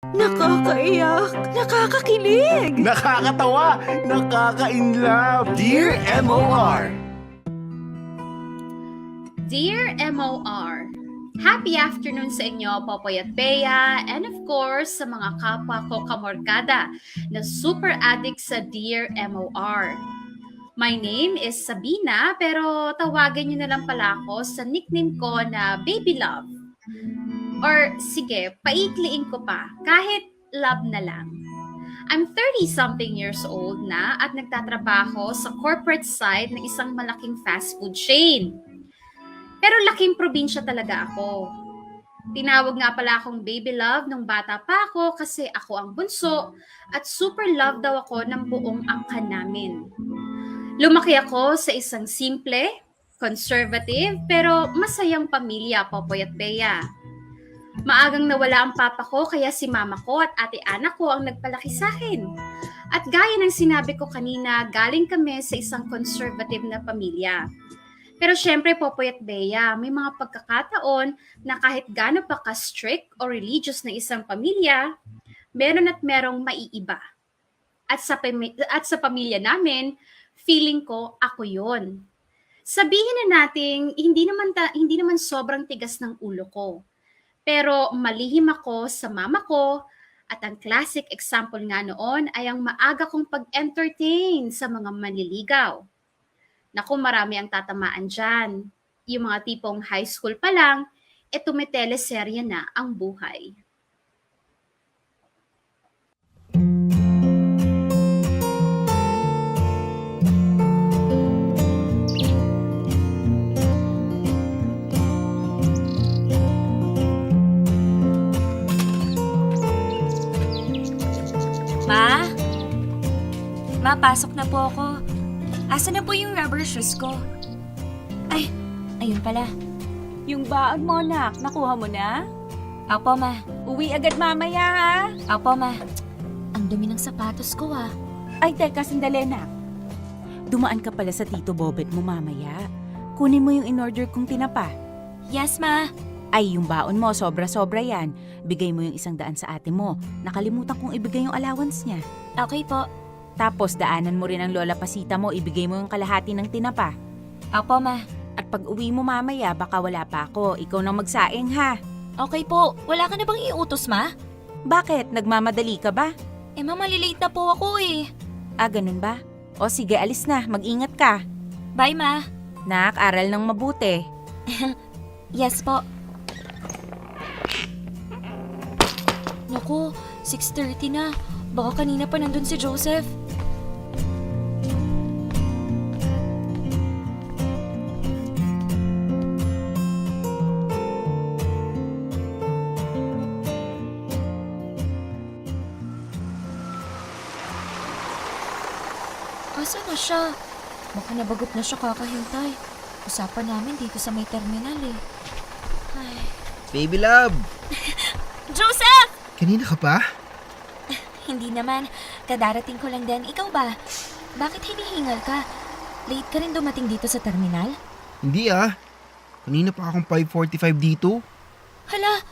Nakakaiyak, nakakakilig. Nakakatawa, nakaka-inlove. Dear MOR. Dear MOR, happy afternoon sa inyo, Popoy at Bea, and of course, sa mga kapwa ko kamorkada na super addict sa Dear MOR. My name is Sabina, pero tawagan niyo na lang pala ako sa nickname ko na Baby Love. Or sige, paikliin ko pa, kahit love na lang. I'm 30-something years old na at nagtatrabaho sa corporate side ng isang malaking fast food chain. Pero laking probinsya talaga ako. Tinawag nga pala akong baby love nung bata pa ako kasi ako ang bunso at super love daw ako ng buong angkan namin. Lumaki ako sa isang simple, conservative, pero masayang pamilya, Popoy at Bea. Maagang nawala ang papa ko kaya si mama ko at ate Ana ko ang nagpalaki sa akin. At gaya ng sinabi ko kanina, galing kami sa isang conservative na pamilya. Pero syempre, Popoy at Bea, may mga pagkakataon na kahit gaano pa ka-strict o religious na isang pamilya, meron at merong maiiba. At sa pamilya namin, feeling ko ako yon. Sabihin na nating hindi naman sobrang tigas ng ulo ko. Pero malihim ako sa mama ko at ang classic example nga noon ay ang maaga kong pag-entertain sa mga manliligaw. Naku, marami ang tatamaan dyan. Yung mga tipong high school pa lang, tumeteleserye na ang buhay. Ma? Ma, pasok na po ako. Asa na po yung rubber shoes ko? Ay, ayun pala. Yung bag mo, nak, nakuha mo na? Opo, ma. Uwi agad mamaya, ha? Opo, ma. Ang dumi ng sapatos ko, ah. Ay, teka, sandali, nak. Dumaan ka pala sa Tito Bobet mo mamaya. Kunin mo yung in-order kong tinapa. Yes, ma. Ay, yung baon mo, sobra-sobra yan. Bigay mo yung 100 sa ate mo. Nakalimutan kong ibigay yung allowance niya. Okay po. Tapos, daanan mo rin ang Lola Pasita mo, ibigay mo yung kalahati ng tinapa. Opo, ma. At pag uwi mo mamaya, baka wala pa ako. Ikaw nang magsaing, ha? Okay po. Wala ka na bang iutos, ma? Bakit? Nagmamadali ka ba? Ma, malilate na po ako eh. Ah, ganun ba? O sige, alis na. Mag-ingat ka. Bye, ma. Nak, aral ng mabuti. Yes po. Naku, 6:30 na. Baka kanina pa nandun si Joseph. Asa na siya? Baka nabagot na siya kakahintay. Usapan namin dito sa may terminal eh. Ay. Baby love! Joseph! Kanina ka pa? Hindi naman. Kadarating ko lang din. Ikaw ba? Bakit hinihingal ka? Late ka rin dumating dito sa terminal? Hindi ah. Kanina pa akong 5:45 dito. Hala,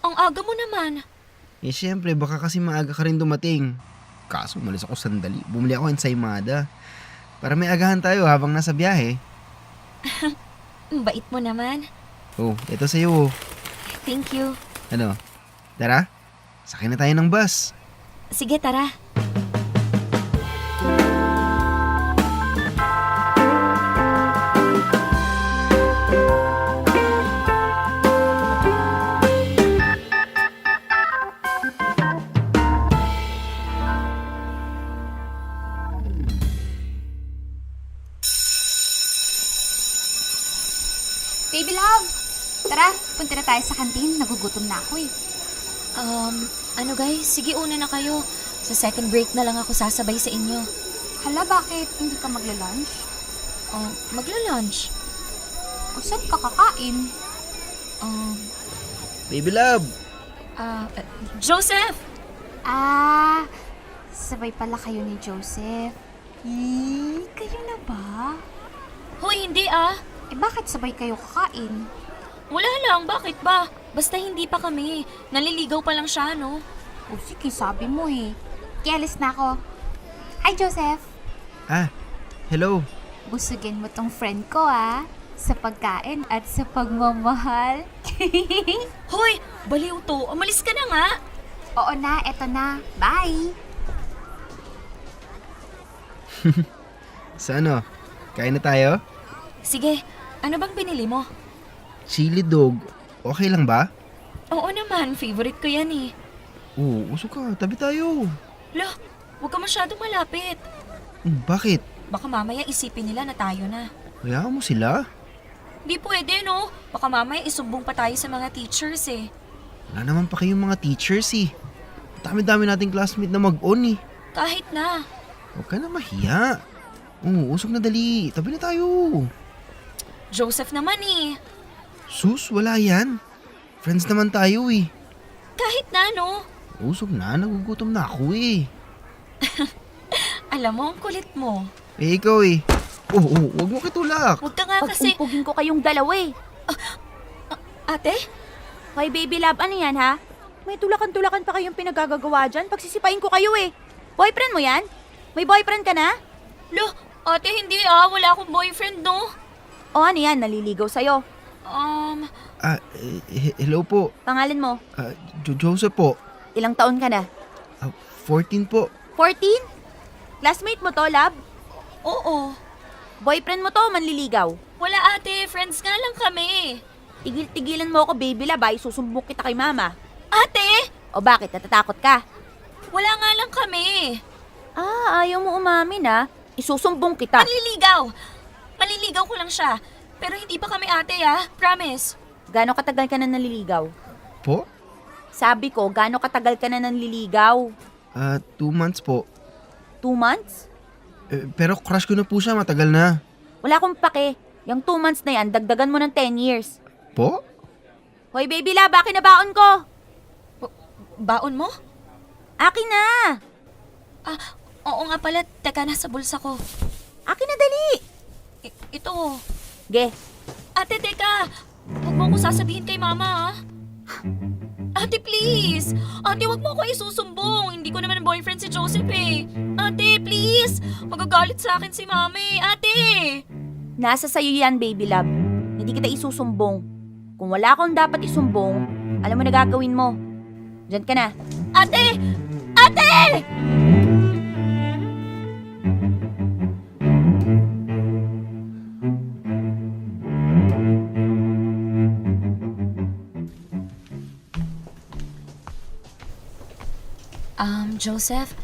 ang aga mo naman. Eh syempre, baka kasi maaga ka rin dumating. Kaso umalis ako sandali. Bumili ako ensaymada. Para may agahan tayo habang nasa biyahe. Ang bait mo naman. Oh, ito sa'yo. Thank you. Ano? Tara, sakay na tayo ng bus. Sige, tara. Baby love! Tara, punta na tayo sa kantin. Nagugutom na ako eh. Ano guys? Sige, una na kayo. Sa second break na lang ako sasabay sa inyo. Hala, bakit hindi ka magla-lunch? Magla-lunch. O saan ka kakain? Baby love! Joseph! Sabay pala kayo ni Joseph. Kayo na ba? Hoy, hindi ah. Bakit sabay kayo kakain? Wala lang, bakit ba? Basta hindi pa kami. Naliligaw pa lang siya, no? O sige, sabi mo eh. Kialis na ako. Hi, Joseph. Ah, hello. Busugin mo tong friend ko sa pagkain at sa pagmamahal. Hoy, baliw to. Umalis ka na nga. Oo na, eto na. Bye! Sa ano? Kain na tayo? Sige, ano bang binili mo? Chili dog. Okay lang ba? Oo naman, favorite ko yan eh. Oo, usok ka. Tabi tayo. Lah, huwag ka masyadong malapit. Bakit? Baka mamaya isipin nila na tayo na. Hayaan mo sila. Di pwede, no? Baka mamaya isumbong pa tayo sa mga teachers eh. Wala naman pa kayong mga teachers eh. Dami-dami nating classmate na mag-on eh. Kahit na. Huwag ka na mahiya. Oo, usok na dali. Tabi na tayo. Joseph naman eh. Sus, wala yan. Friends naman tayo eh. Kahit na, no? Usok na, nagugutom na ako eh. Alam mo, ang kulit mo. Eh, ikaw eh. Oo, wag mo kitulak. Huwag ka nga kasi... Pag-umpugin ko kayong dalawa eh. Ate? Hoy, baby love, ano yan ha? May tulakan-tulakan pa kayong pinagagagawa dyan. Pagsisipain ko kayo eh. Boyfriend mo yan? May boyfriend ka na? Lo, ate, hindi ah. Wala akong boyfriend, no? O ano yan, naliligaw sa'yo. Hello po. Pangalan mo? Joseph po. Ilang taon ka na? 14 po. 14? Classmate mo to, love? Oo. Boyfriend mo to, manliligaw? Wala ate, friends nga lang kami. Tigil-tigilan mo ako, baby love, ay susumbok kita kay mama. Ate! O bakit, natatakot ka? Wala nga lang kami. Ayaw mo umamin ha? Isusumbong kita. Maliligaw ko lang siya. Pero hindi pa kami ate promise. Gaano katagal ka na naliligaw? Po? Sabi ko, gaano katagal ka na naliligaw? 2 months po. 2 months? Pero crush ko na po siya, matagal na. Wala akong pake. Yung 2 months na yan, dagdagan mo ng 10 years. Po? Hoy baby love, akin na baon ko! Baon mo? Akin na! Oo nga pala. Teka, nasa bulsa ko. Akin na dali! Ito. Ge, Ate, teka. Huwag mo ako sasabihin kay mama Ate, please. Ate, huwag mo ako isusumbong. Hindi ko naman boyfriend si Joseph eh. Ate, please. Magagalit sa akin si mami. Ate! nasa sayo yan baby love. Hindi kita isusumbong. Kung wala akong dapat isumbong, alam mo na gagawin mo. Diyan ka na. Ate! Ate! Joseph,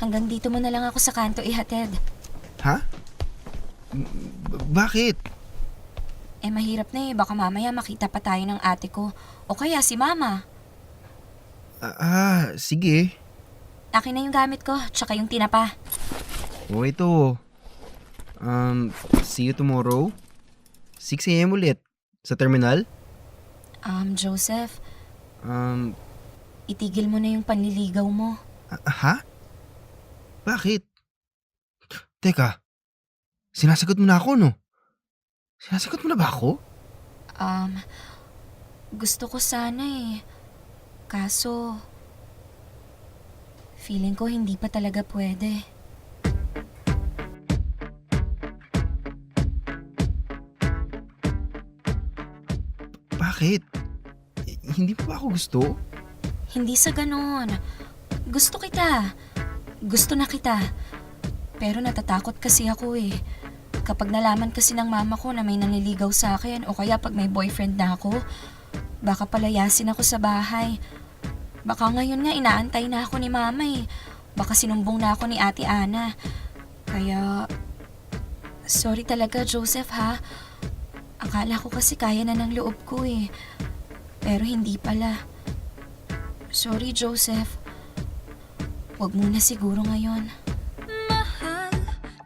hanggang dito mo na lang ako sa kanto ihatid. Ha? Bakit? Mahirap na baka mamaya makita pa tayo ng ate ko. O kaya si mama. Sige. Akin na yung gamit ko, tsaka yung tinapa. O ito. See you tomorrow. 6 a.m. ulit. Sa terminal? Joseph, itigil mo na yung panliligaw mo. Ha? Bakit? Teka. Sinasagot mo na ako, no? Sinasagot mo na ba ako? Gusto ko sana Kaso, feeling ko hindi pa talaga pwede. Bakit? Hindi mo ba ako gusto? Hindi sa ganon. Gusto kita. Gusto na kita. Pero natatakot kasi ako Kapag nalaman kasi ng mama ko na may nanliligaw sa akin o kaya pag may boyfriend na ako, baka palayasin ako sa bahay. Baka ngayon nga inaantay na ako ni mama Baka sinumbong na ako ni Ate Ana. Kaya, sorry talaga Joseph ha. Akala ko kasi kaya na ng loob ko Pero hindi pala. Sorry Joseph. Huwag muna siguro ngayon. Mahal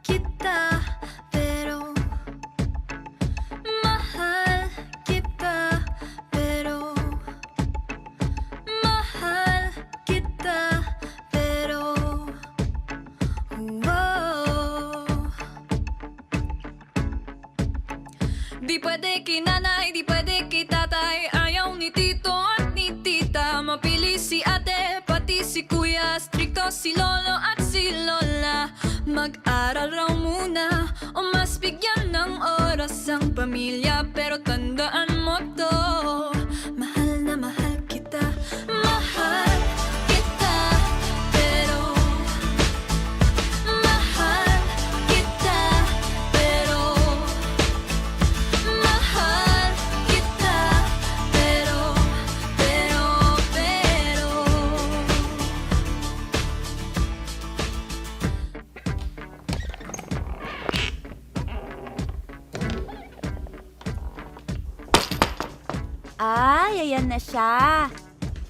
kita, pero mahal kita, pero mahal kita, pero di pwede kinanay, di pwede kitatay. Ayaw ni tito at ni tita, mapili si ate, pati si lolo at si lola. Mag-aral raw muna o mas bigyan ng oras ang pamilya. Pero tandaan mo to, mahal na mahal kita. Mahal kita, pero mahal kita, pero mahal kita, pero Ay, ayan na siya.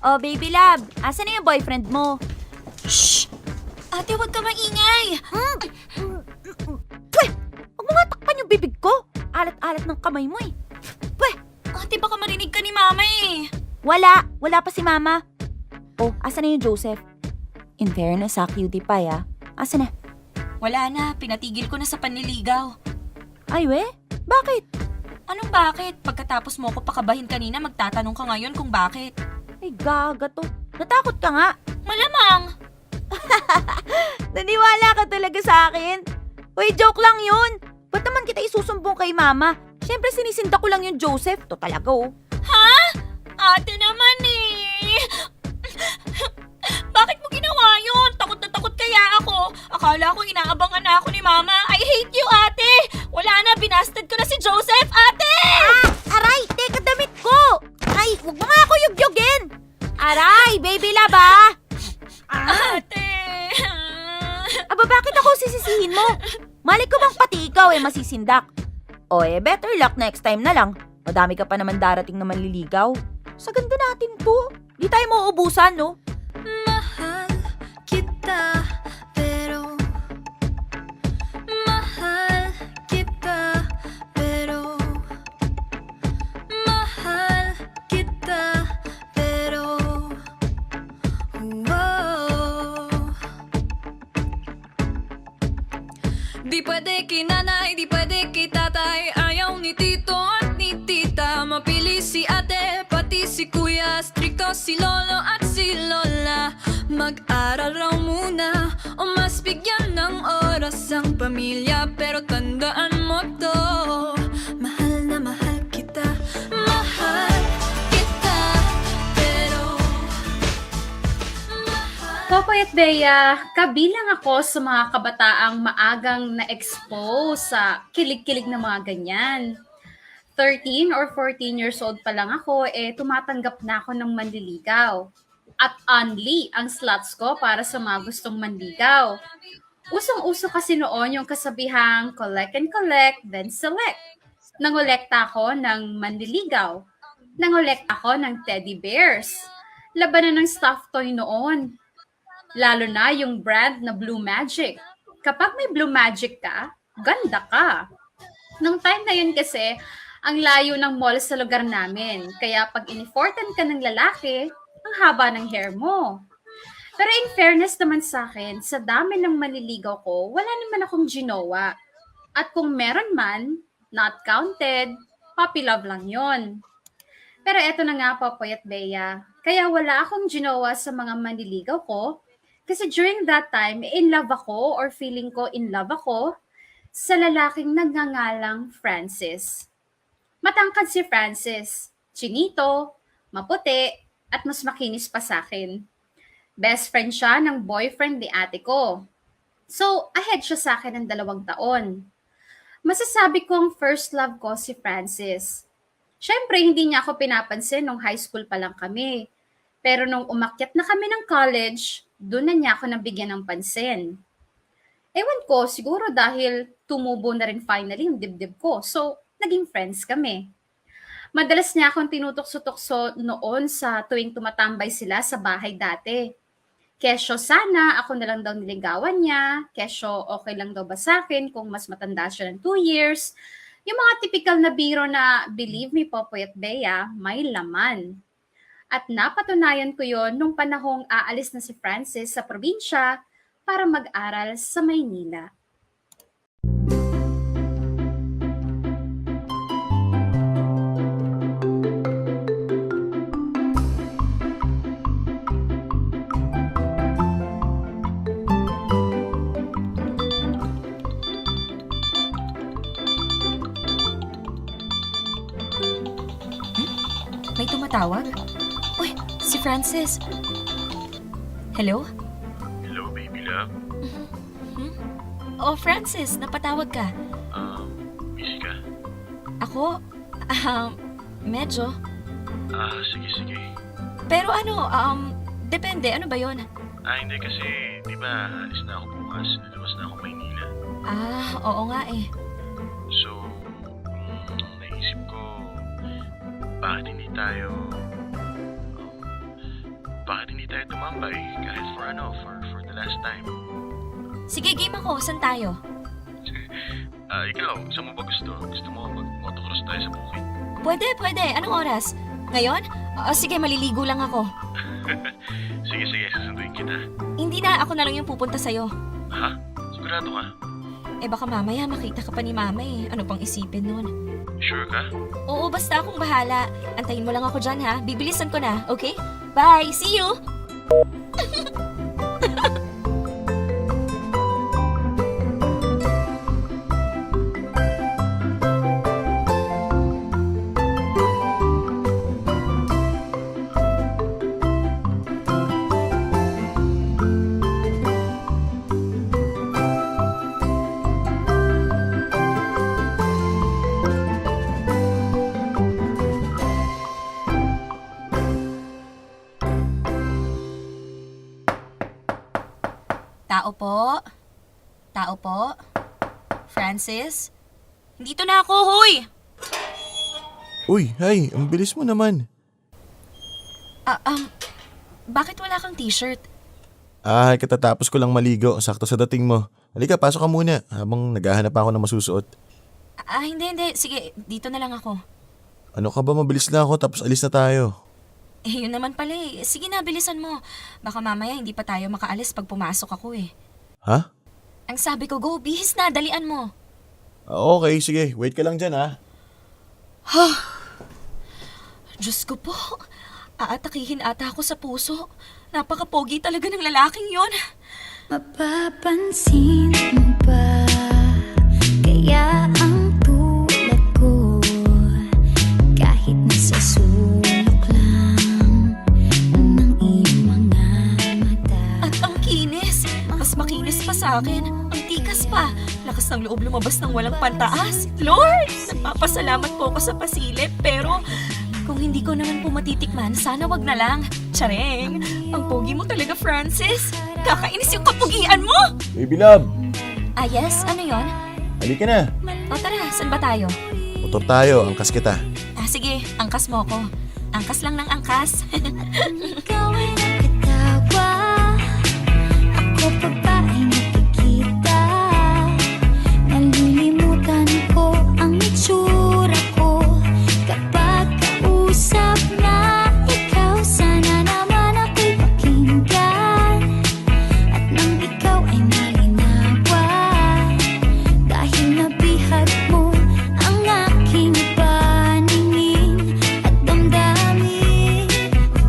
Oh, baby love, asan na yung boyfriend mo? Shh! Ate, huwag ka maingay! Pwe! Huwag mo nga takpan yung bibig ko. Alat-alat ng kamay mo eh. Pwe! Ate, baka marinig ka ni Mama eh. Wala pa si mama. Oh, asan na yung Joseph? In fairness ha, cutie pie ah. Asan na? Wala na, pinatigil ko na sa panliligaw. Ay we, bakit? Anong bakit? Pagkatapos mo ko pakabahin kanina, magtatanong ka ngayon kung bakit. Ay gaga to. Natakot ka nga. Malamang! Naniwala ka talaga sa akin? Uy, joke lang yun. Ba't naman kita isusumbong kay mama? Siyempre sinisinda ko lang yung Joseph. To talaga oh. Ha? Ate naman eh! Bakit mo ginawa yun? Takot na takot kaya ako. Akala ko inaabangan na ako ni Mama. I hate you, ate! Wala na, binasted ko na si Joseph, ate! Aray, teka damit ko. Ay, huwag mo nga ako yugyugin. Aray, baby love ah. Ate! Aba, bakit ako sisisihin mo? Mali ko bang pati ikaw eh masisindak? O better luck next time na lang. Madami ka pa naman darating na manliligaw. Sa ganda natin po. Di tayo mauubusan, no? mahal kita, pero mahal kita, pero mahal kita, pero di pwede kay nanay, di pwede kay tatay. Ayaw ni tito at ni tita. Mapili si ate, pati si kuya. Stricto si lolo at si lola. Mag-aral raw muna o mas bigyan ng oras ang pamilya. Pero tandaan mo to, mahal na mahal kita. Mahal kita, pero Popoy at Bea, kabilang ako sa mga kabataang maagang na-expose sa kilig-kilig na mga ganyan. 13 or 14 years old pa lang ako, tumatanggap na ako ng manliligaw. At only ang slots ko para sa mga gustong manligaw. Usong-uso kasi noon yung kasabihang collect and collect, then select. Nangolekta ako ng manliligaw. Nangolekta ako ng teddy bears. Labanan ng stuffed toy noon. Lalo na yung brand na Blue Magic. Kapag may Blue Magic ka, ganda ka. Nung time na yun kasi, ang layo ng mall sa lugar namin. Kaya pag inifortan ka ng lalaki, ang haba ng hair mo. Pero in fairness naman sa akin, sa dami ng manliligaw ko, wala naman akong ginawa. At kung meron man, not counted, puppy love lang yon. Pero eto na nga, Popoy at Bea, kaya wala akong ginawa sa mga manliligaw ko, kasi during that time, in love ako or feeling ko in love ako sa lalaking nagngangalang Francis. Matangkad si Francis, chinito, maputi, at mas makinis pa sa akin. Best friend siya ng boyfriend ni ate ko. So, ahead siya sa akin ng 2 taon. Masasabi kong first love ko si Francis. Siyempre, hindi niya ako pinapansin nung high school pa lang kami. Pero nung umakyat na kami ng college, doon na niya ako nabigyan ng pansin. Ewan ko, siguro dahil tumubo na rin finally yung dibdib ko. So, naging friends kami. Madalas niya akong tinutukso-tukso noon sa tuwing tumatambay sila sa bahay dati. Kesyo sana ako na lang daw niligawan niya. Kesyo okay lang daw ba sa akin kung mas matanda siya ng 2 years. Yung mga typical na biro na believe me, Popoy at Bea, may laman. At napatunayan ko yon nung panahong aalis na si Francis sa probinsya para mag-aral sa Maynila. tumatawag? Uy, si Francis. Hello? Hello, baby love. Oh, Francis, napatawag ka. Busy ka? Ako? Medyo. Sige. Pero ano, depende. Ano ba yon? Hindi kasi, di ba, alis na ako bukas. Lalabas na ako Maynila. Oo nga eh. So, naisip ko, bakit hindi tayo tumambay kahit for the last time. Sige, game ako. Saan tayo? Ikaw, saan mo ba gusto? Gusto mo mag-motocross tayo sa bukid? Pwede. Anong oras? Ngayon? Sige, maliligo lang ako. Sige, susunduin kita. Hindi na, ako na lang yung pupunta sa'yo. Ha? Sigurado ka? Baka mamaya makita ka pa ni mama eh. Ano pang isipin nun? Sure ka? Oo, basta akong bahala. Antayin mo lang ako dyan ha. Bibilisan ko na, okay? Bye! See you! Tao po? Francis? Dito na ako, hoy! Uy, hi, ang bilis mo naman. Bakit wala kang t-shirt? Katatapos ko lang maligo, sakto sa dating mo. Halika, pasok ka muna habang naghahanap ako ng masusuot. Hindi. Sige, dito na lang ako. Ano ka ba, mabilis lang ako tapos alis na tayo. Yun naman pala eh. Sige na, bilisan mo. Baka mamaya hindi pa tayo makaalis pag pumasok ako eh. Ha? Ang sabi ko, go, bihis na, dalian mo. Okay, sige, wait ka lang dyan Diyos ko po, aatakihin ata ako sa puso. Napaka-pogi talaga ng lalaking yon. Mapapansin mo ba kaya ang tulad ko kahit nasa sulok lang ng iyong mga mata. At ang kinis, mas makinis pa sa akin. Ang tikas pa. Lakas ng loob lumabas ng walang pantaas. Lord, nagpapasalamat po ako sa pasilip pero kung hindi ko naman po matitikman, sana wag na lang. Tsareng, ang pogi mo talaga, Francis. Kakainis yung kapugian mo! Baby love, Yes? Ano yon? halika na. O tara, saan ba tayo? Motor tayo, angkas kita. Sige, angkas mo ko. Angkas lang ng angkas. Ikaw ay nakatawa, ako pa ba ay nakikita? Nalilimutan ko ang itsura ko kapag kausap na ikaw. Sana naman ako'y pakinggan at nang ikaw ay malinawan dahil nabihag mo ang aking paningin at damdamin.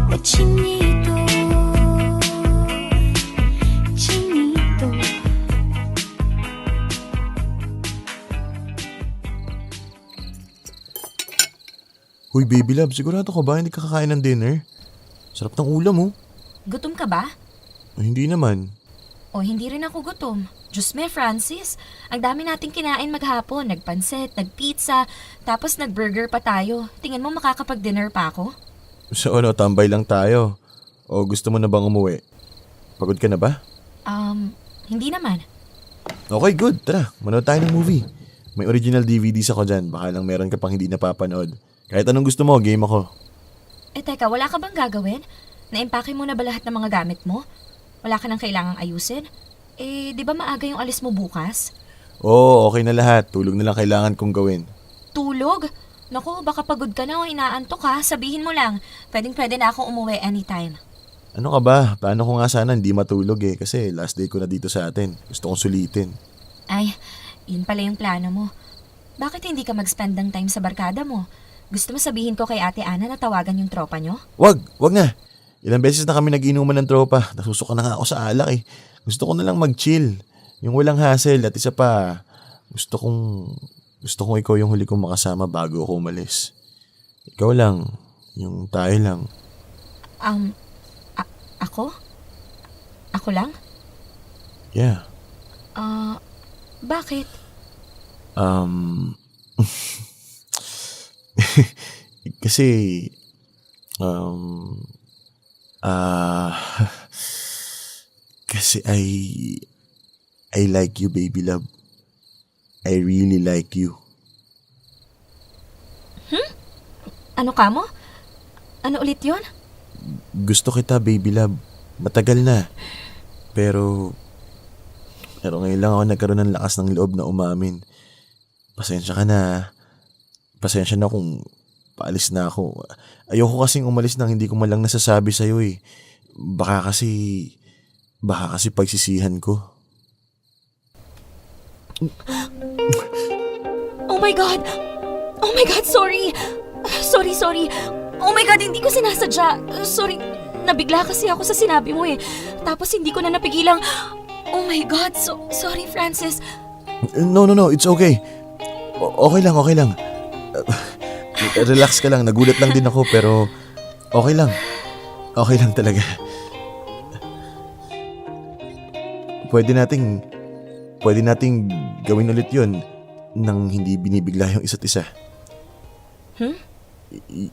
O chinito, chinito. Huy baby love, sigurado ka ba hindi ka kakain ng dinner? Sarap ng ulam Gutom ka ba? Hindi naman. O hindi rin ako gutom. Diyos me, Francis. Ang dami nating kinain maghapon. Nagpansit, nagpizza, tapos nagburger pa tayo. Tingin mo makakapag-dinner pa ako? So tambay lang tayo. O gusto mo na bang umuwi? Pagod ka na ba? Hindi naman. Okay, good. Tara, manood tayo ng movie. May original DVDs ako dyan. Baka lang meron ka pang hindi napapanood. Kahit anong gusto mo, game ako. Teka, wala ka bang gagawin? Naimpake mo na ba lahat ng mga gamit mo? Wala ka nang kailangang ayusin? Di ba maaga yung alis mo bukas? Oo, okay na lahat. Tulog na lang kailangan kong gawin. Tulog? Naku, baka pagod ka na o inaantok ka. Sabihin mo lang. Pwede na akong umuwi anytime. Ano ka ba? Paano ko nga sana hindi matulog kasi last day ko na dito sa atin. Gusto kong sulitin. Ay, yun pala yung plano mo. Bakit hindi ka mag-spend ng time sa barkada mo? Gusto mo sabihin ko kay Ate Ana na tawagan yung tropa nyo? Wag na. Ilang beses na kami nagiinuman ng tropa. Nasusuka na nga ako sa alak Gusto ko na lang mag-chill. Yung walang hassle at isa pa, gusto kong ikaw yung huli kong makasama bago ako umalis. Ikaw lang. Yung tayo lang. Ako? Ako lang? Yeah. Bakit? Kasi, kasi I like you, baby love. I really like you. Ano ka mo? Ano ulit yon? Gusto kita, baby love. Matagal na. Pero ngayon lang ako nagkaroon ng lakas ng loob na umamin. Pasensya ka na. Pasensya na kung paalis na ako. Ayoko kasing umalis nang hindi ko man lang nasasabi sa'yo eh. Baka kasi pagsisihan ko. Oh my God! Oh my God, sorry! Sorry. Oh my God, hindi ko sinasadya. Sorry, nabigla kasi ako sa sinabi mo eh. Tapos hindi ko na napigilang... Oh my God, sorry Francis. No, it's okay. Okay lang. Relax ka lang, nagulat lang din ako pero okay lang. Okay lang talaga. Pwede nating gawin ulit yun nang hindi binibigla yung isa't isa.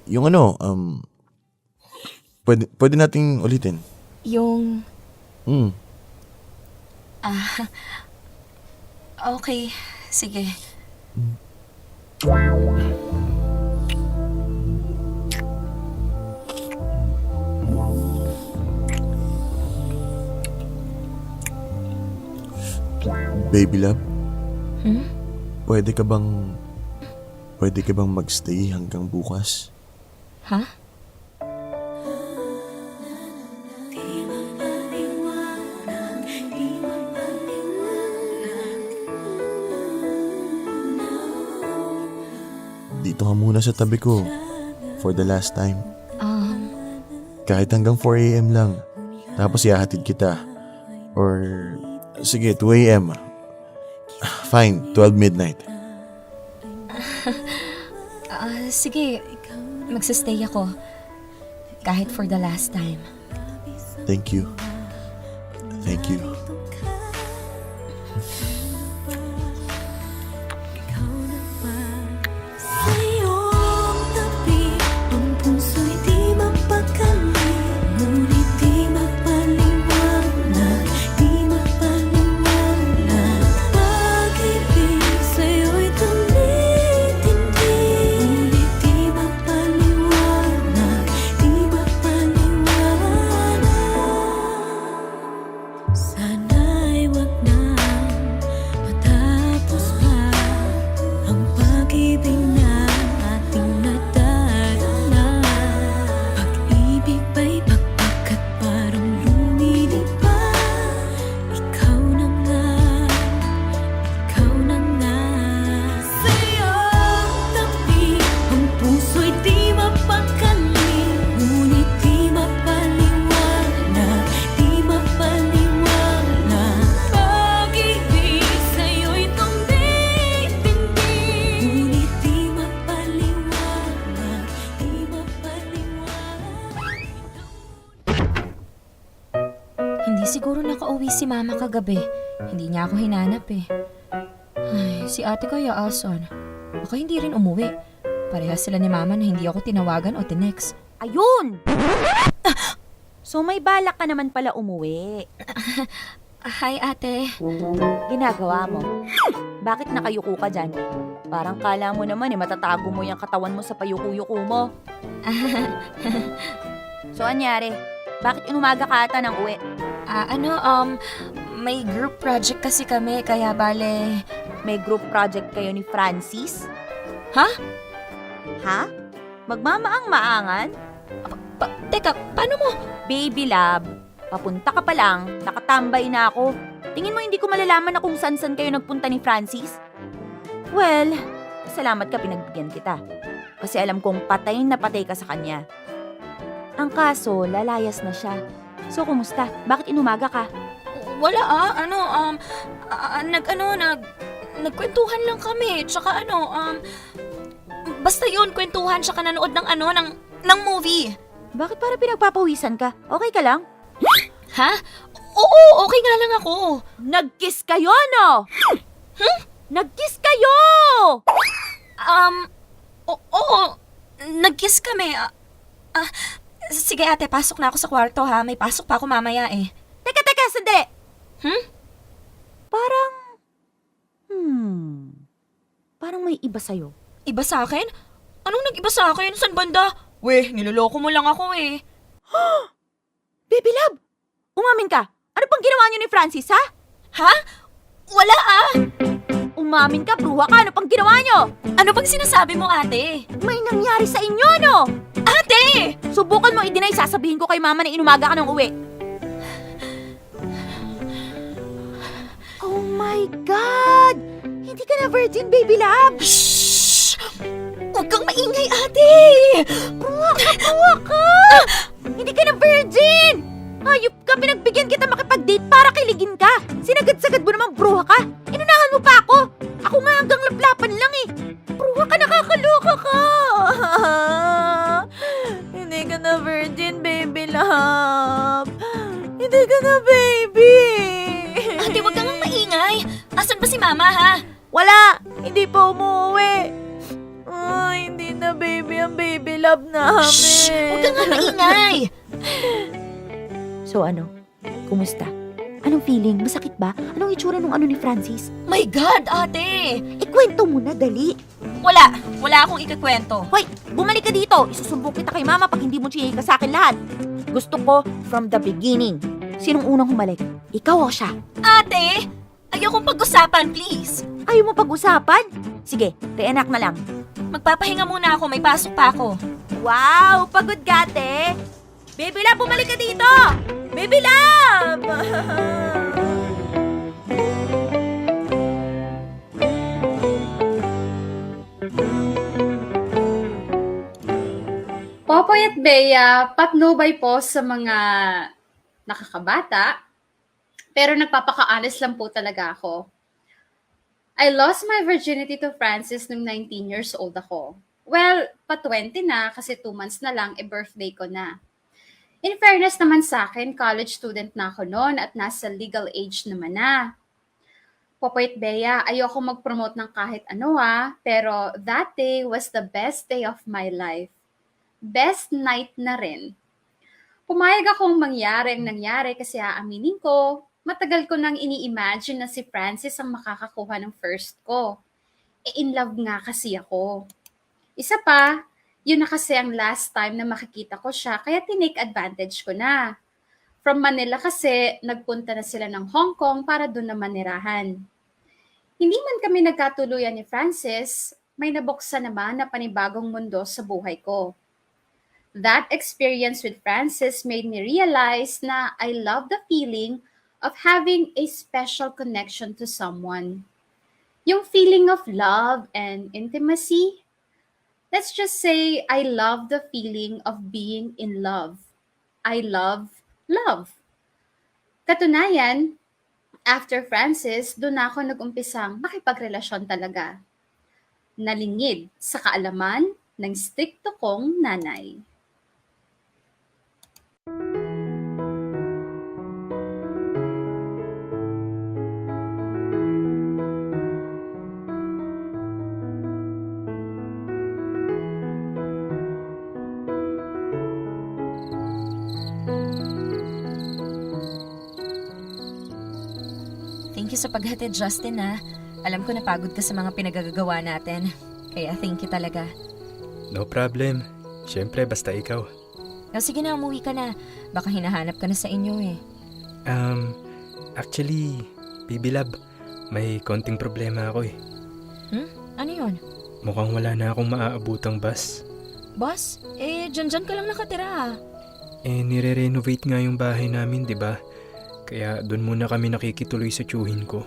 Yung pwede nating ulitin. Yung... Okay, sige. Baby love? Pwede ka bang magstay hanggang bukas? Ha? Dito ka muna sa tabi ko for the last time. Kahit hanggang 4 a.m. lang. Tapos ihahatid kita. Or, sige, 2 a.m. Fine, 12 midnight. Sige, magsastay ako. Kahit for the last time. Thank you. Sa'yong tabi, ang puso'y di mapakali. Ngunit di mapaliwanag, di mapaliwanag. Pag-ibig sa'yo'y tumitindi. Ngunit di mapaliwanag, di mapaliwanag. Sana'y wag na matapos pa ang pag-ibig na ating nadarama. Pag-ibig ba'y pagpakat parang lumilipad. Ikaw na nga Sa'yong tabi, ang puso'y di mapakali. Ngunit di mapaliwanag, di mapaliwanag. Pag-ibig sa'yo'y tumitindi. Ngunit di mapaliwanag, di mapaliwanag. Hindi siguro nakauwi si Mama kagabi. Hindi niya ako hinanap eh. Ay, si ate kaya asan? Baka hindi rin umuwi. Parehas sila ni Mama na hindi ako tinawagan o tinext. Ayun! So may balak ka naman pala umuwi. Hi ate. Ginagawa mo? Bakit nakayuko ka dyan? Parang kala mo naman matatago mo yung katawan mo sa payuko-yuko mo. So anyari? Bakit inumaga ka ata ng uwi? May group project kasi kami kaya bale... May group project kayo ni Francis? Ha? Ha? Magmamaang-maangan? Teka, paano mo? Baby love, papunta ka pa lang, nakatambay na ako. Tingin mo hindi ko malalaman na kung san-san kayo nagpunta ni Francis? Well, salamat ka pinagbigyan kita. Kasi alam kong patay na patay ka sa kanya. Ang kaso, lalayas na siya. So, kumusta? Bakit inumaga ka? Wala nagkwentuhan lang kami. Tsaka basta yun, kwentuhan, tsaka nanood ng Ng movie. Bakit para pinagpapawisan ka? Okay ka lang? Ha? Oo, okay nga lang ako. Nag-kiss kayo, no? Nag-kiss kayo! Oo, nag-kiss kami. Sige ate, pasok na ako sa kwarto ha. May pasok pa ako mamaya eh. Teka, sandali! Parang... Parang may iba sa'yo. Iba sa akin? Anong nag-iba sa akin? San banda? Weh, niloloko mo lang ako eh. Baby love! Umamin ka! Ano pang ginawa niyo ni Francis, ha? Ha? Wala ah! Umamin ka, bruha ka! Ano pang ginawa niyo? Ano bang sinasabi mo ate? May nangyari sa inyo, no? Ate! Subukan mo i-deny, sasabihin ko kay mama na inumaga ka ng uwi. Oh my God! Hindi ka na virgin, baby love! Shhh! Huwag kang maingay ate! Bruha ka! Hindi ka na virgin! Hayop ka, pinagbigyan kita makipag-date para kiligin ka. Sinagad-sagad mo namang bruha ka. Inunahan mo pa ako. Ako nga hanggang laplapan lang eh. Bruha ka, nakakaloka ka. Hindi ka na virgin, baby love. Hindi ka na baby. Ate, huwag kang maingay. Asan ba si mama ha? Wala, hindi pa umuwi. Ay, hindi na baby ang baby love namin. Shhh! Huwag kang maingay. So ano? Kumusta? Anong feeling? Masakit ba? Anong itsura nung ano ni Francis? My God, ate! Ikwento mo na, dali. Wala akong ikakwento. Hoy, bumalik ka dito. Isusumbong kita kay mama pag hindi mo chinika sa akin lahat. Gusto ko from the beginning. Sinong unang humalik? Ikaw o siya? Ate! Ayokong pag-usapan, please. Ayaw mo pag-usapan? Sige, reenact na lang. Magpapahinga muna ako, may pasok pa ako. Wow, pagod ka, te. Baby love, bumalik ka dito! Baby love! Popoy at Bea, patnubay po sa mga nakakabata, pero nagpapaka-honest lang po talaga ako. I lost my virginity to Francis nung 19 years old ako. Well, pa-20 na kasi 2 months na lang, birthday ko na. In fairness naman sa akin, college student na ako noon at nasa legal age naman na. Popoy at Bea, ayoko mag-promote ng kahit ano pero that day was the best day of my life. Best night na rin. Pumayag akong mangyari ang nangyari kasi aaminin ko, matagal ko nang ini-imagine na si Francis ang makakakuha ng first ko. In love nga kasi ako. Isa pa, yun na kasi ang last time na makikita ko siya, kaya tinake advantage ko na. From Manila kasi, nagpunta na sila ng Hong Kong para doon na manirahan. Hindi man kami nagkatuluyan ni Francis, may nabuksan naman na panibagong mundo sa buhay ko. That experience with Francis made me realize na I love the feeling of having a special connection to someone. Yung feeling of love and intimacy. Let's just say I love the feeling of being in love. I love love. Katunayan, after Francis, doon ako nag-umpisang makipagrelasyon talaga. Nalingid sa kaalaman ng stricto kong nanay. Thank you sa paghatid, Justin Alam ko napagod ka sa mga pinagagagawa natin. Kaya thank you talaga. No problem. Siyempre, basta ikaw. Sige na, umuwi ka na. Baka hinahanap ka na sa inyo eh. Actually, Baby Love, may konting problema ako eh. Ano yun? Mukhang wala na akong maaabutang bus. Boss, dyan ka lang nakatira Nire-renovate nga yung bahay namin, di ba? Kaya doon muna kami nakikituloy sa tiyuhin ko.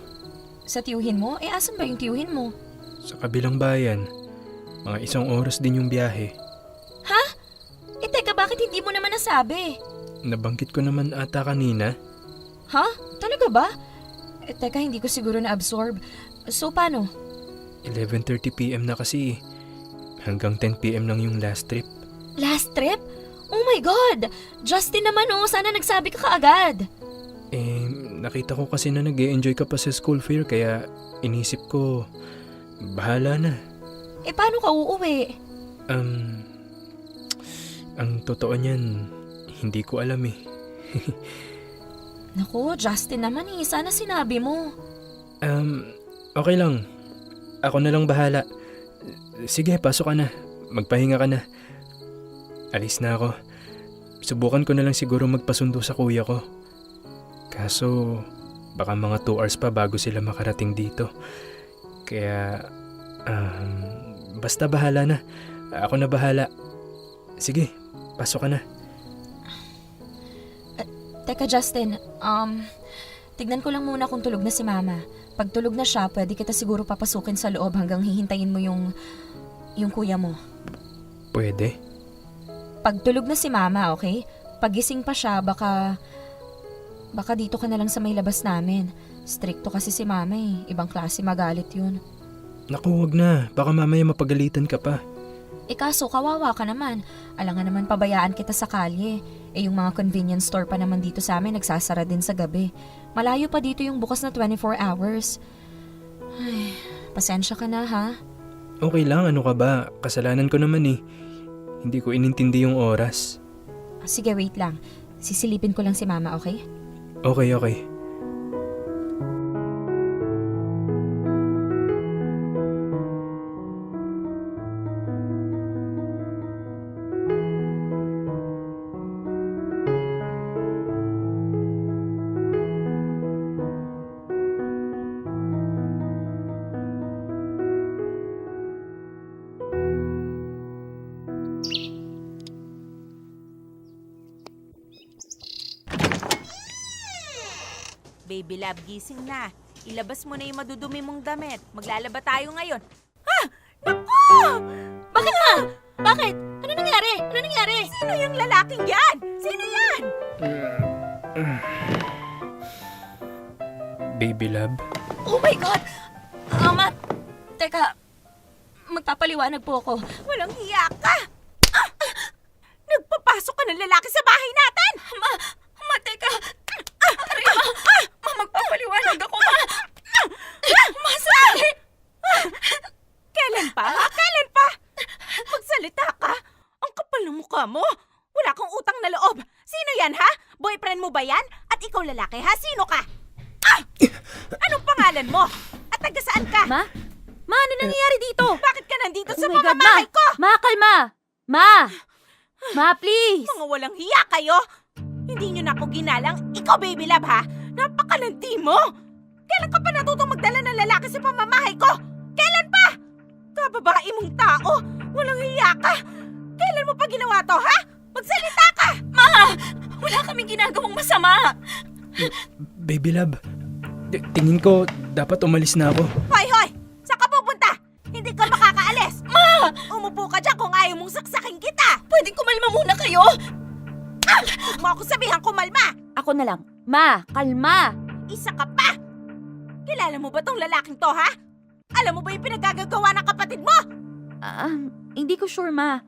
Sa tiyuhin mo? Asan ba yung tiyuhin mo? Sa kabilang bayan. Mga 1 oras din yung biyahe. Ha? Teka, bakit hindi mo naman nasabi? Nabanggit ko naman ata kanina. Ha? Talaga ba? Teka, hindi ko siguro na-absorb. So, paano? 11:30 PM na kasi. Hanggang 10 PM lang yung last trip. Last trip? Oh my God! Justin naman sana nagsabi ka kaagad. Nakita ko kasi na nag-e-enjoy ka pa sa school fair kaya inisip ko, bahala na. Paano ka uuwi? Ang totoo niyan, hindi ko alam eh. Naku, Justin naman sana sinabi mo. Okay lang. Ako na lang bahala. Sige, pasok ka na. Magpahinga ka na. Alis na ako. Subukan ko na lang siguro magpasundo sa kuya ko. Kaso, baka mga 2 hours pa bago sila makarating dito. Kaya, basta bahala na. Ako na bahala. Sige, pasok ka na. Teka Justin, tignan ko lang muna kung tulog na si Mama. Pag tulog na siya, pwede kita siguro papasukin sa loob hanggang hihintayin mo yung kuya mo. Pwede? Pag tulog na si Mama, okay? Pag gising pa siya, baka dito ka na lang sa may labas namin. Stricto kasi si Mama eh. Ibang klase magalit yun. Naku, wag na. Baka mamaya mapagalitan ka pa. Kaso kawawa ka naman. Alangan naman pabayaan kita sa kalye. Yung mga convenience store pa naman dito sa amin nagsasara din sa gabi. Malayo pa dito yung bukas na 24 hours. Ay, pasensya ka na ha? Okay lang, ano ka ba? Kasalanan ko naman eh. Hindi ko inintindi yung oras. Sige, wait lang. Sisilipin ko lang si Mama, okay? Okay. Baby love, gising na. Ilabas mo na yung madudumi mong damit. Maglalaba tayo ngayon. Naku! Bakit ma? Bakit? Ano nangyari? Sino yung lalaking yan? Sino yan? Baby love. Oh my God! Ama, teka. Magpapaliwanag po ako. Walang hiya ka! Nagpapasok ka ng lalaki sa bahay natin! Ma, teka. Magpapaliwanag ako, ma. Masali. Kailan pa? Magsalita ka? Ang kapal ng mukha mo. Wala kang utang na loob. Sino yan, ha? Boyfriend mo ba yan? At ikaw lalaki, ha? Sino ka? Anong pangalan mo? At taga saan ka? Ma, ano nangyayari dito? Bakit ka nandito sa Oh my God, pamamahay ko? Ma, kalma. Ma, please. Mga walang hiya kayo. Hindi nyo na ako ginalang. Ikaw, baby love, ha? Napakalanti mo. Kailan ka pa natutong magdala ng lalaki sa pamamahay ko? Kailan pa? Kababae mong tao. Walang hiya ka. Kailan mo pa ginawa to, ha? Magsalita ka! Ma, wala kaming ginagawang masama. Baby love. Tingin ko dapat umalis na ako. Hoy! Saan ka pupunta? Hindi ka makakaalis. Ma! Umupo ka dyan kung ayaw mong saksakin kita. Pwedeng kumalma muna kayo? Huwag mo ako sabihan kumalma. Ako na lang. Ma, kalma. Isa ka pa. Kilala mo ba tong lalaking to, ha? Alam mo ba yung pinagagagawa ng kapatid mo? Hindi ko sure, Ma.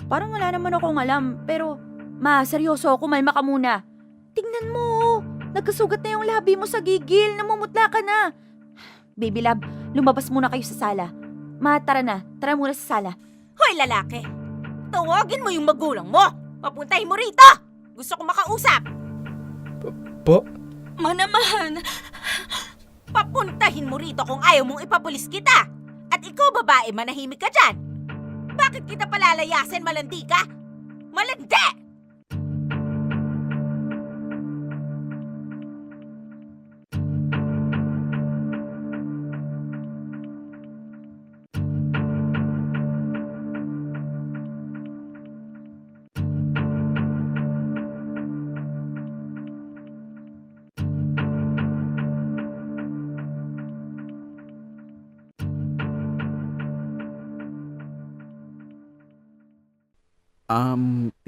Parang wala naman akong alam. Pero, Ma, seryoso, kumalma ka muna. Tingnan mo. Nagkasugat na yung labi mo sa gigil. Namumutla ka na. Baby love, lumabas muna kayo sa sala. Ma, tara na. Tara muna sa sala. Hoy, lalaki. Tawagin mo yung magulang mo. Papuntahin mo rito. Gusto ko makausap. Po? Ma naman. Papuntahin mo rito kung ayaw mong ipapulis kita. At ikaw, babae, manahimik ka dyan. Bakit kita palalayasin, malandi ka? Malandi!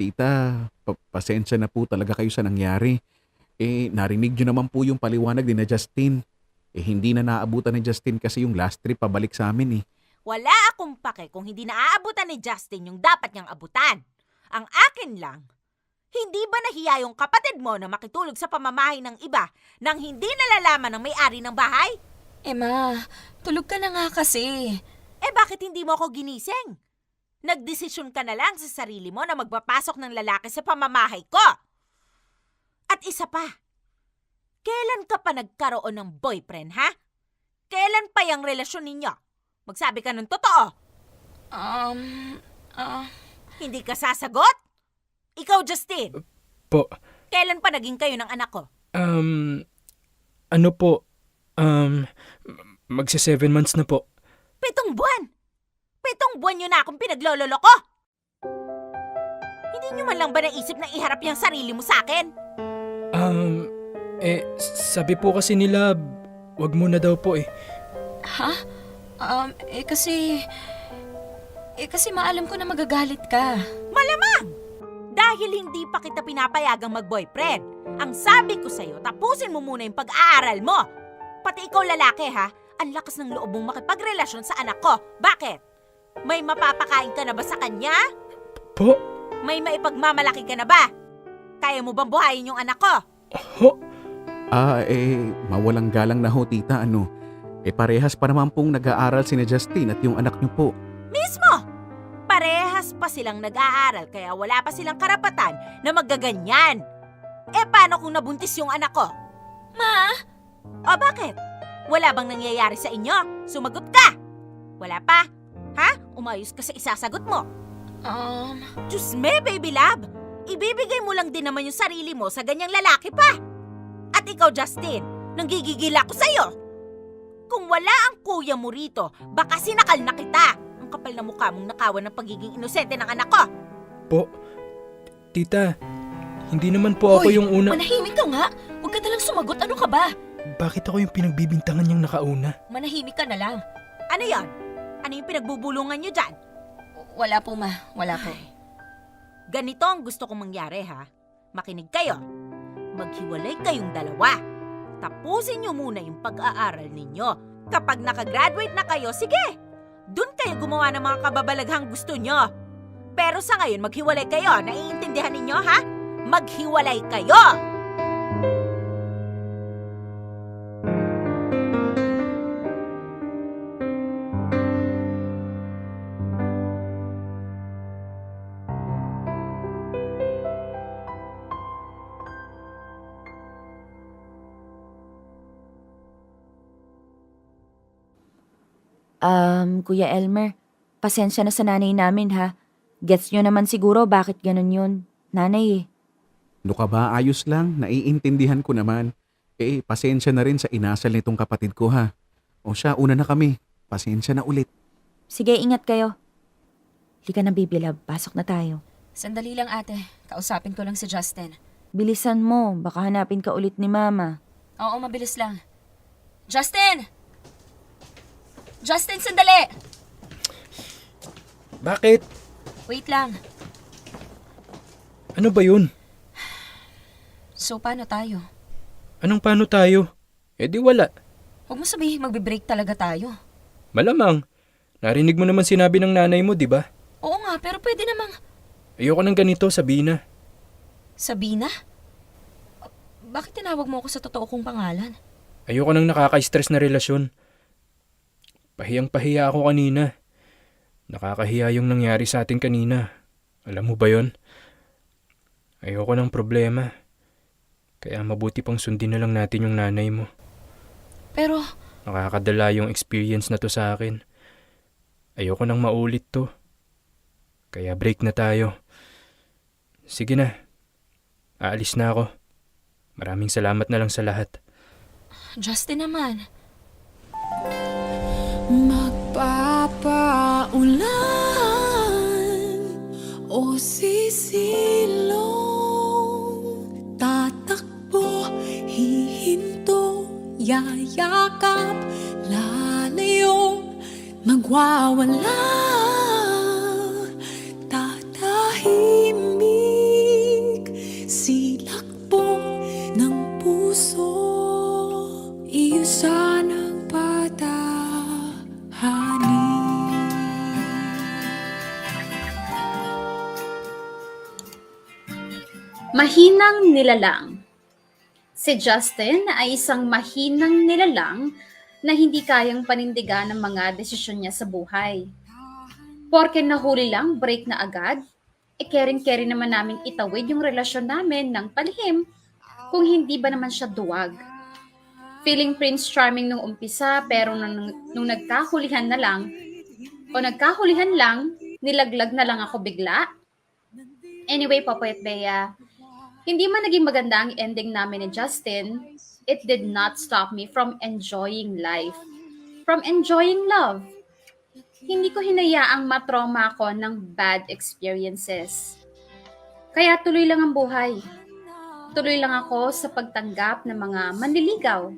Tita, pasensya na po talaga kayo sa nangyari. Narinig nyo naman po yung paliwanag ni na Justin. Hindi na naabutan ni Justin kasi yung last trip pabalik sa amin eh. Wala akong pake kung hindi naaabutan ni Justin yung dapat niyang abutan. Ang akin lang, hindi ba nahiya yung kapatid mo na makitulog sa pamamahay ng iba nang hindi nalalaman ng may-ari ng bahay? Ma, tulog ka na nga kasi. Bakit hindi mo ako ginising? Nagdesisyon ka na lang sa sarili mo na magpapasok ng lalaki sa pamamahay ko. At isa pa, kailan ka pa nagkaroon ng boyfriend, ha? Kailan pa yung relasyon ninyo? Magsabi ka ng totoo. Hindi ka sasagot? Ikaw, Justin. Po, Kailan pa naging kayo ng anak ko? ano po, magsi 7 months na po. 7 buwan! 7 buwan nyo na akong pinaglololo ko! Hindi nyo man lang ba naisip na iharap yung sarili mo sa akin? Sabi po kasi nila, wag mo na daw po eh. Ha? Kasi maalam ko na magagalit ka. Malamang! Dahil hindi pa kita pinapayagang mag-boyfriend. Ang sabi ko sa'yo, tapusin mo muna yung pag-aaral mo. Pati ikaw lalaki ha, ang lakas ng loob mong makipagrelasyon sa anak ko. Bakit? May mapapakain ka na ba sa kanya? Po? May maipagmamalaki ka na ba? Kaya mo bang buhayin yung anak ko? Ho? Mawalang galang na ho, tita, ano. Parehas pa naman pong nag-aaral sina Justin at yung anak niyo po. Mismo! Parehas pa silang nag-aaral kaya wala pa silang karapatan na maggaganyan. Paano kung nabuntis yung anak ko? Ma! O bakit? Wala bang nangyayari sa inyo? Sumagot ka! Wala pa? Ha? Umayos ka sa isasagot mo. Diyos me, baby love! Ibibigay mo lang din naman yung sarili mo sa ganyang lalaki pa. At ikaw, Justin, nanggigigil ako sa'yo. Kung wala ang kuya mo rito, baka sinakal na kita. Ang kapal na mukha mong nakawan ng pagiging inosente ng anak ko. Po? Tita, hindi naman po ako Hoy, yung una. Manahimik ka nga. Huwag ka nalang sumagot. Ano ka ba? Bakit ako yung pinagbibintangan niyang nakauna? Manahimik ka na lang. Ano yon? Ano yung pinagbubulungan nyo dyan? Wala po, ma. Wala po. Ganito ang gusto kong mangyari, ha? Makinig kayo. Maghiwalay kayong dalawa. Tapusin nyo muna yung pag-aaral ninyo. Kapag nakagraduate na kayo, sige! Doon kayo gumawa ng mga kababalaghang gusto nyo. Pero sa ngayon, maghiwalay kayo. Naiintindihan ninyo, ha? Maghiwalay kayo! Kuya Elmer, pasensya na sa nanay namin ha. Gets nyo naman siguro bakit ganun yun. Nanay eh. Ano ka ba? Ayos lang. Naiintindihan ko naman. Pasensya na rin sa inasal nitong kapatid ko, ha. O siya, una na kami. Pasensya na ulit. Sige, ingat kayo. Lika na, baby love. Pasok na tayo. Sandali lang, ate. Kausapin ko lang si Justin. Bilisan mo. Baka hanapin ka ulit ni Mama. Oo, mabilis lang. Justin! Justin, sandali! Bakit? Wait lang. Ano ba yun? So, paano tayo? Anong paano tayo? Di wala. Huwag mo sabihin magbe-break talaga tayo. Malamang. Narinig mo naman sinabi ng nanay mo, di ba? Oo nga, pero pwede namang... Ayoko ng ganito, Sabina. Sabina? Bakit tinawag mo ako sa totoo kong pangalan? Ayoko ng nakaka-stress na relasyon. Pahiyang-pahiya ako kanina. Nakakahiya yung nangyari sa atin kanina. Alam mo ba yon? Ayoko ng problema. Kaya mabuti pang sundin na lang natin yung nanay mo. Pero... Nakakadala yung experience na to sa akin. Ayoko nang maulit to. Kaya break na tayo. Sige na. Aalis na ako. Maraming salamat na lang sa lahat. Justin naman. Magpapaulan o sisilong, tatakbo, hihinto, yayakap, lalayo, magwawala, tatahimik, silakbo ng puso, iyo sanang patahani. Mahinang nilalang. Si Justin ay isang mahinang nilalang na hindi kayang panindigan ng mga desisyon niya sa buhay. Porke nahuli lang, break na agad, caring-caring naman namin itawid yung relasyon namin ng palihim kung hindi ba naman siya duwag. Feeling Prince Charming nung umpisa pero nung nagkahulihan lang, nilaglag na lang ako bigla. Anyway, Popoy at Bea, hindi man naging maganda ang ending namin ni Justin, it did not stop me from enjoying life, from enjoying love. Hindi ko hinayaang matrauma ako ng bad experiences. Kaya tuloy lang ang buhay. Tuloy lang ako sa pagtanggap ng mga manliligaw.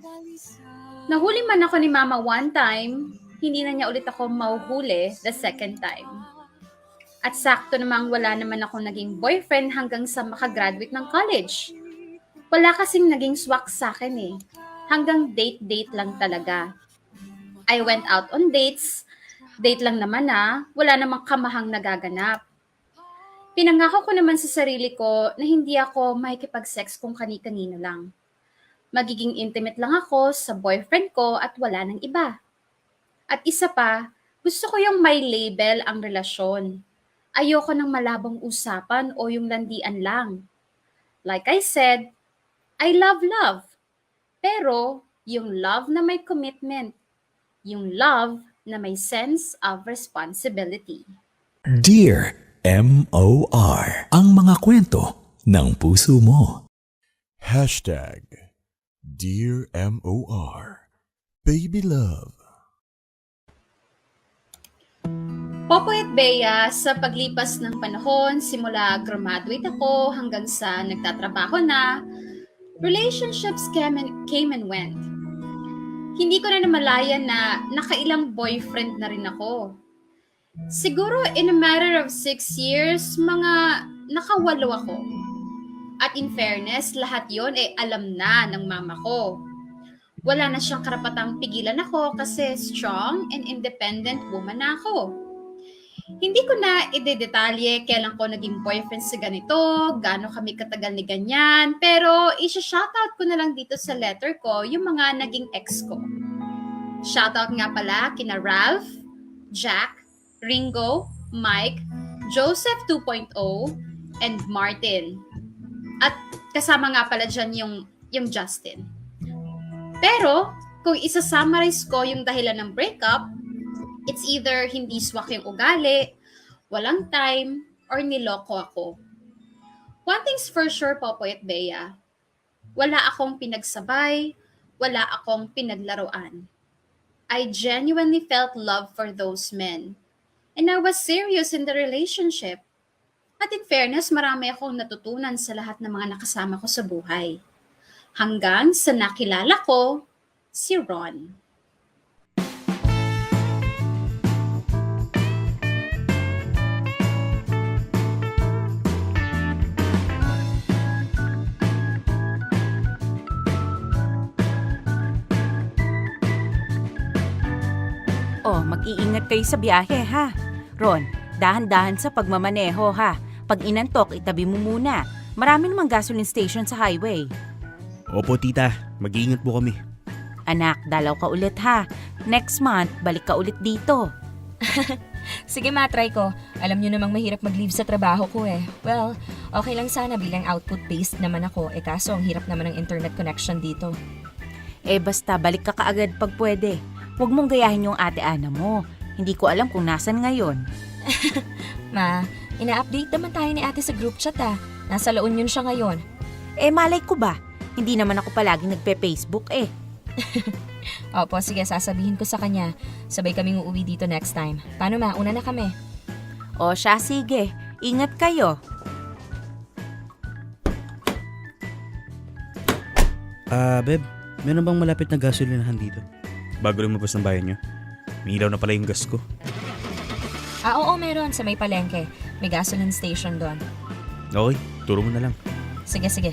Nahuli man ako ni Mama one time, hindi na niya ulit ako mauhuli the second time. At sakto namang wala naman ako naging boyfriend hanggang sa makagraduate ng college. Wala kasing naging swak sa akin eh. Hanggang date-date lang talaga. I went out on dates. Date lang naman wala namang kamahang nagaganap. Pinangako ko naman sa sarili ko na hindi ako makikipag-sex kung kani-kanino lang. Magiging intimate lang ako sa boyfriend ko at wala ng iba. At isa pa, gusto ko yung may label ang relasyon. Ayoko ng malabong usapan o yung landian lang. Like I said, I love love. Pero yung love na may commitment. Yung love na may sense of responsibility. Dear M.O.R. Ang mga kwento ng puso mo. Dear M.O.R. Baby Love. Popoy at Bea, sa paglipas ng panahon, simula graduate ako hanggang sa nagtatrabaho na, relationships came and went. Hindi ko na namalayan na nakailang boyfriend na rin ako. Siguro in a matter of 6 years, mga nakawalo ako. At in fairness, lahat yon alam na ng mama ko. Wala na siyang karapatang pigilan ako kasi strong and independent woman na ako. Hindi ko na idedetalye kailan ko naging boyfriend sa ganito, gaano kami katagal ni ganyan, pero isa-shoutout ko na lang dito sa letter ko yung mga naging ex ko. Shoutout nga pala kina Ralph, Jack, Ringo, Mike, Joseph 2.0, and Martin. At kasama nga pala dyan yung Justin. Pero kung isa-summarize ko yung dahilan ng breakup, it's either hindi swak yung ugali, walang time, or niloko ako. One thing's for sure, Popoy at Bea. Wala akong pinagsabay, wala akong pinaglaruan. I genuinely felt love for those men. And I was serious in the relationship. At in fairness, marami akong natutunan sa lahat ng mga nakasama ko sa buhay. Hanggang sa nakilala ko, si Ron. Oh, mag-iingat kayo sa biyahe ha. Ron, dahan-dahan sa pagmamaneho ha. Pag inantok, itabi mo muna. Marami namang gasoline station sa highway. Opo tita, mag-iingat po kami. Anak, dalaw ka ulit ha. Next month, balik ka ulit dito. Sige ma, try ko. Alam niyo namang mahirap mag-leave sa trabaho ko eh. Well, okay lang sana bilang output-based naman ako. Kaso ang hirap naman ng internet connection dito. Basta balik ka kaagad pag pwede. Huwag mong gayahin yung ate Ana mo. Hindi ko alam kung nasan ngayon. Ma, ina-update naman tayo ni ate sa group chat Nasa La Union siya ngayon. Malay ko ba? Hindi naman ako palaging nagpe-Facebook Opo, sige, sasabihin ko sa kanya. Sabay kaming uuwi dito next time. Paano ma? Una na kami. O siya, sige. Ingat kayo. Beb, meron bang malapit na gasolinahan dito? Bago lumabas ng bayan nyo. May ilaw na pala yung gas ko. Oo, meron. Sa may palengke. May gasoline station doon. Okay, turo mo na lang. Sige, sige.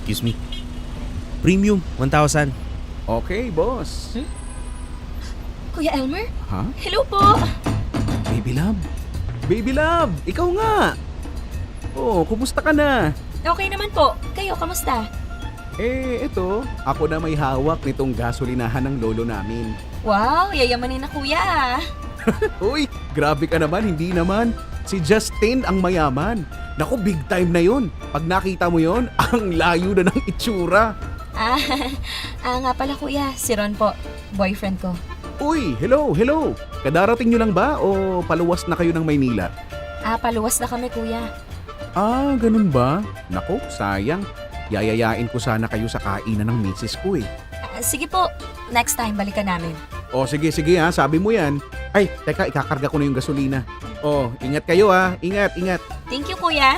Excuse me. Premium, 1,000. Okay, boss. Kuya Elmer? Ha? Hello po! Baby love. Baby love, ikaw nga. Oh, kumusta ka na? Okay naman po. Kayo, kamusta? Ito, ako na may hawak nitong gasolinahan ng lolo namin. Wow, yayamanin na kuya ah. Uy, grabe ka naman, hindi naman. Si Justin ang mayaman. Naku, big time na yun. Pag nakita mo yon, ang layo na ng itsura. Nga pala kuya, si Ron po, boyfriend ko. Uy, hello. Kadarating nyo lang ba o paluwas na kayo ng Maynila? Paluwas na kami kuya. Ganun ba? Naku, sayang. Yayayain ko sana kayo sa kainan ng misis ko eh. Sige po, next time balikan namin. O sige ha, sabi mo yan. Ay, teka, ikakarga ko na yung gasolina. O, ingat kayo ha, ingat. Thank you kuya.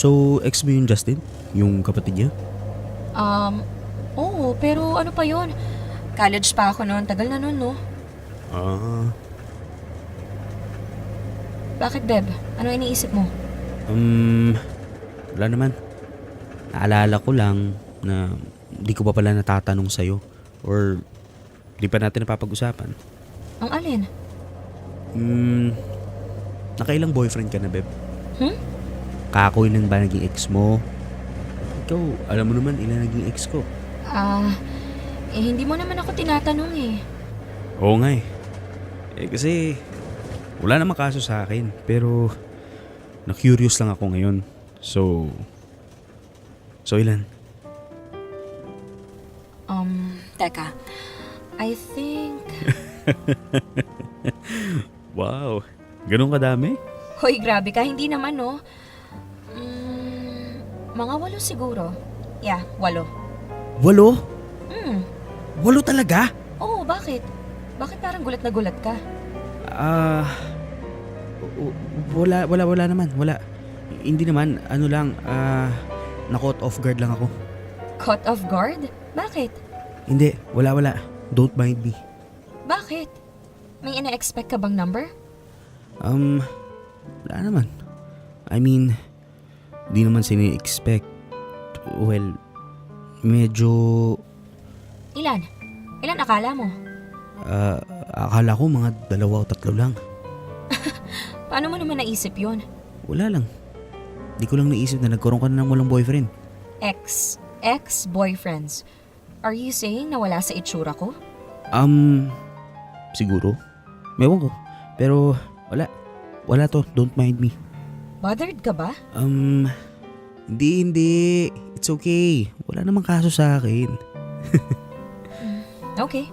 So, ex mo yung Justin? Yung kapatid niya? Oo, pero ano pa yon? College pa ako noon, tagal na noon, no? Bakit, Beb? Ano iniisip mo? Wala naman. Naalala ko lang na di ko pa pala natatanong sa'yo. Or di pa natin napapag-usapan. Ang alin? Nakailang boyfriend ka na, Beb? Kakoy ba naging ex mo? Ikaw, alam mo naman ilan naging ex ko. Hindi mo naman ako tinatanong eh. Oo nga eh. Kasi wala namang kaso sa akin. Pero na-curious lang ako ngayon. So ilan? Teka. I think... Wow, ganun kadami? Hoy, grabe ka. Hindi naman, no? Mga 8 siguro. Yeah, 8. 8? 8 talaga? Oo, bakit? Bakit parang gulat na gulat ka? Wala naman. Wala. Hindi naman, ano lang, na-caught off guard lang ako. Caught off guard? Bakit? Hindi, wala. Don't mind me. Bakit? May ina-expect ka bang number? Wala naman. I mean, di naman sini-expect. Well, medyo... Ilan? Ilan akala mo? Akala ko mga 2 o 3 lang. Paano mo naman naisip yun? Wala lang. Di ko lang naisip na nagkaroon ka na ng walang boyfriend. Ex-boyfriends. Are you saying na wala sa itsura ko? Siguro. Mewan ko. Pero wala. Wala to. Don't mind me. Bothered ka ba? Hindi. It's okay. Wala namang kaso sa akin. Okay.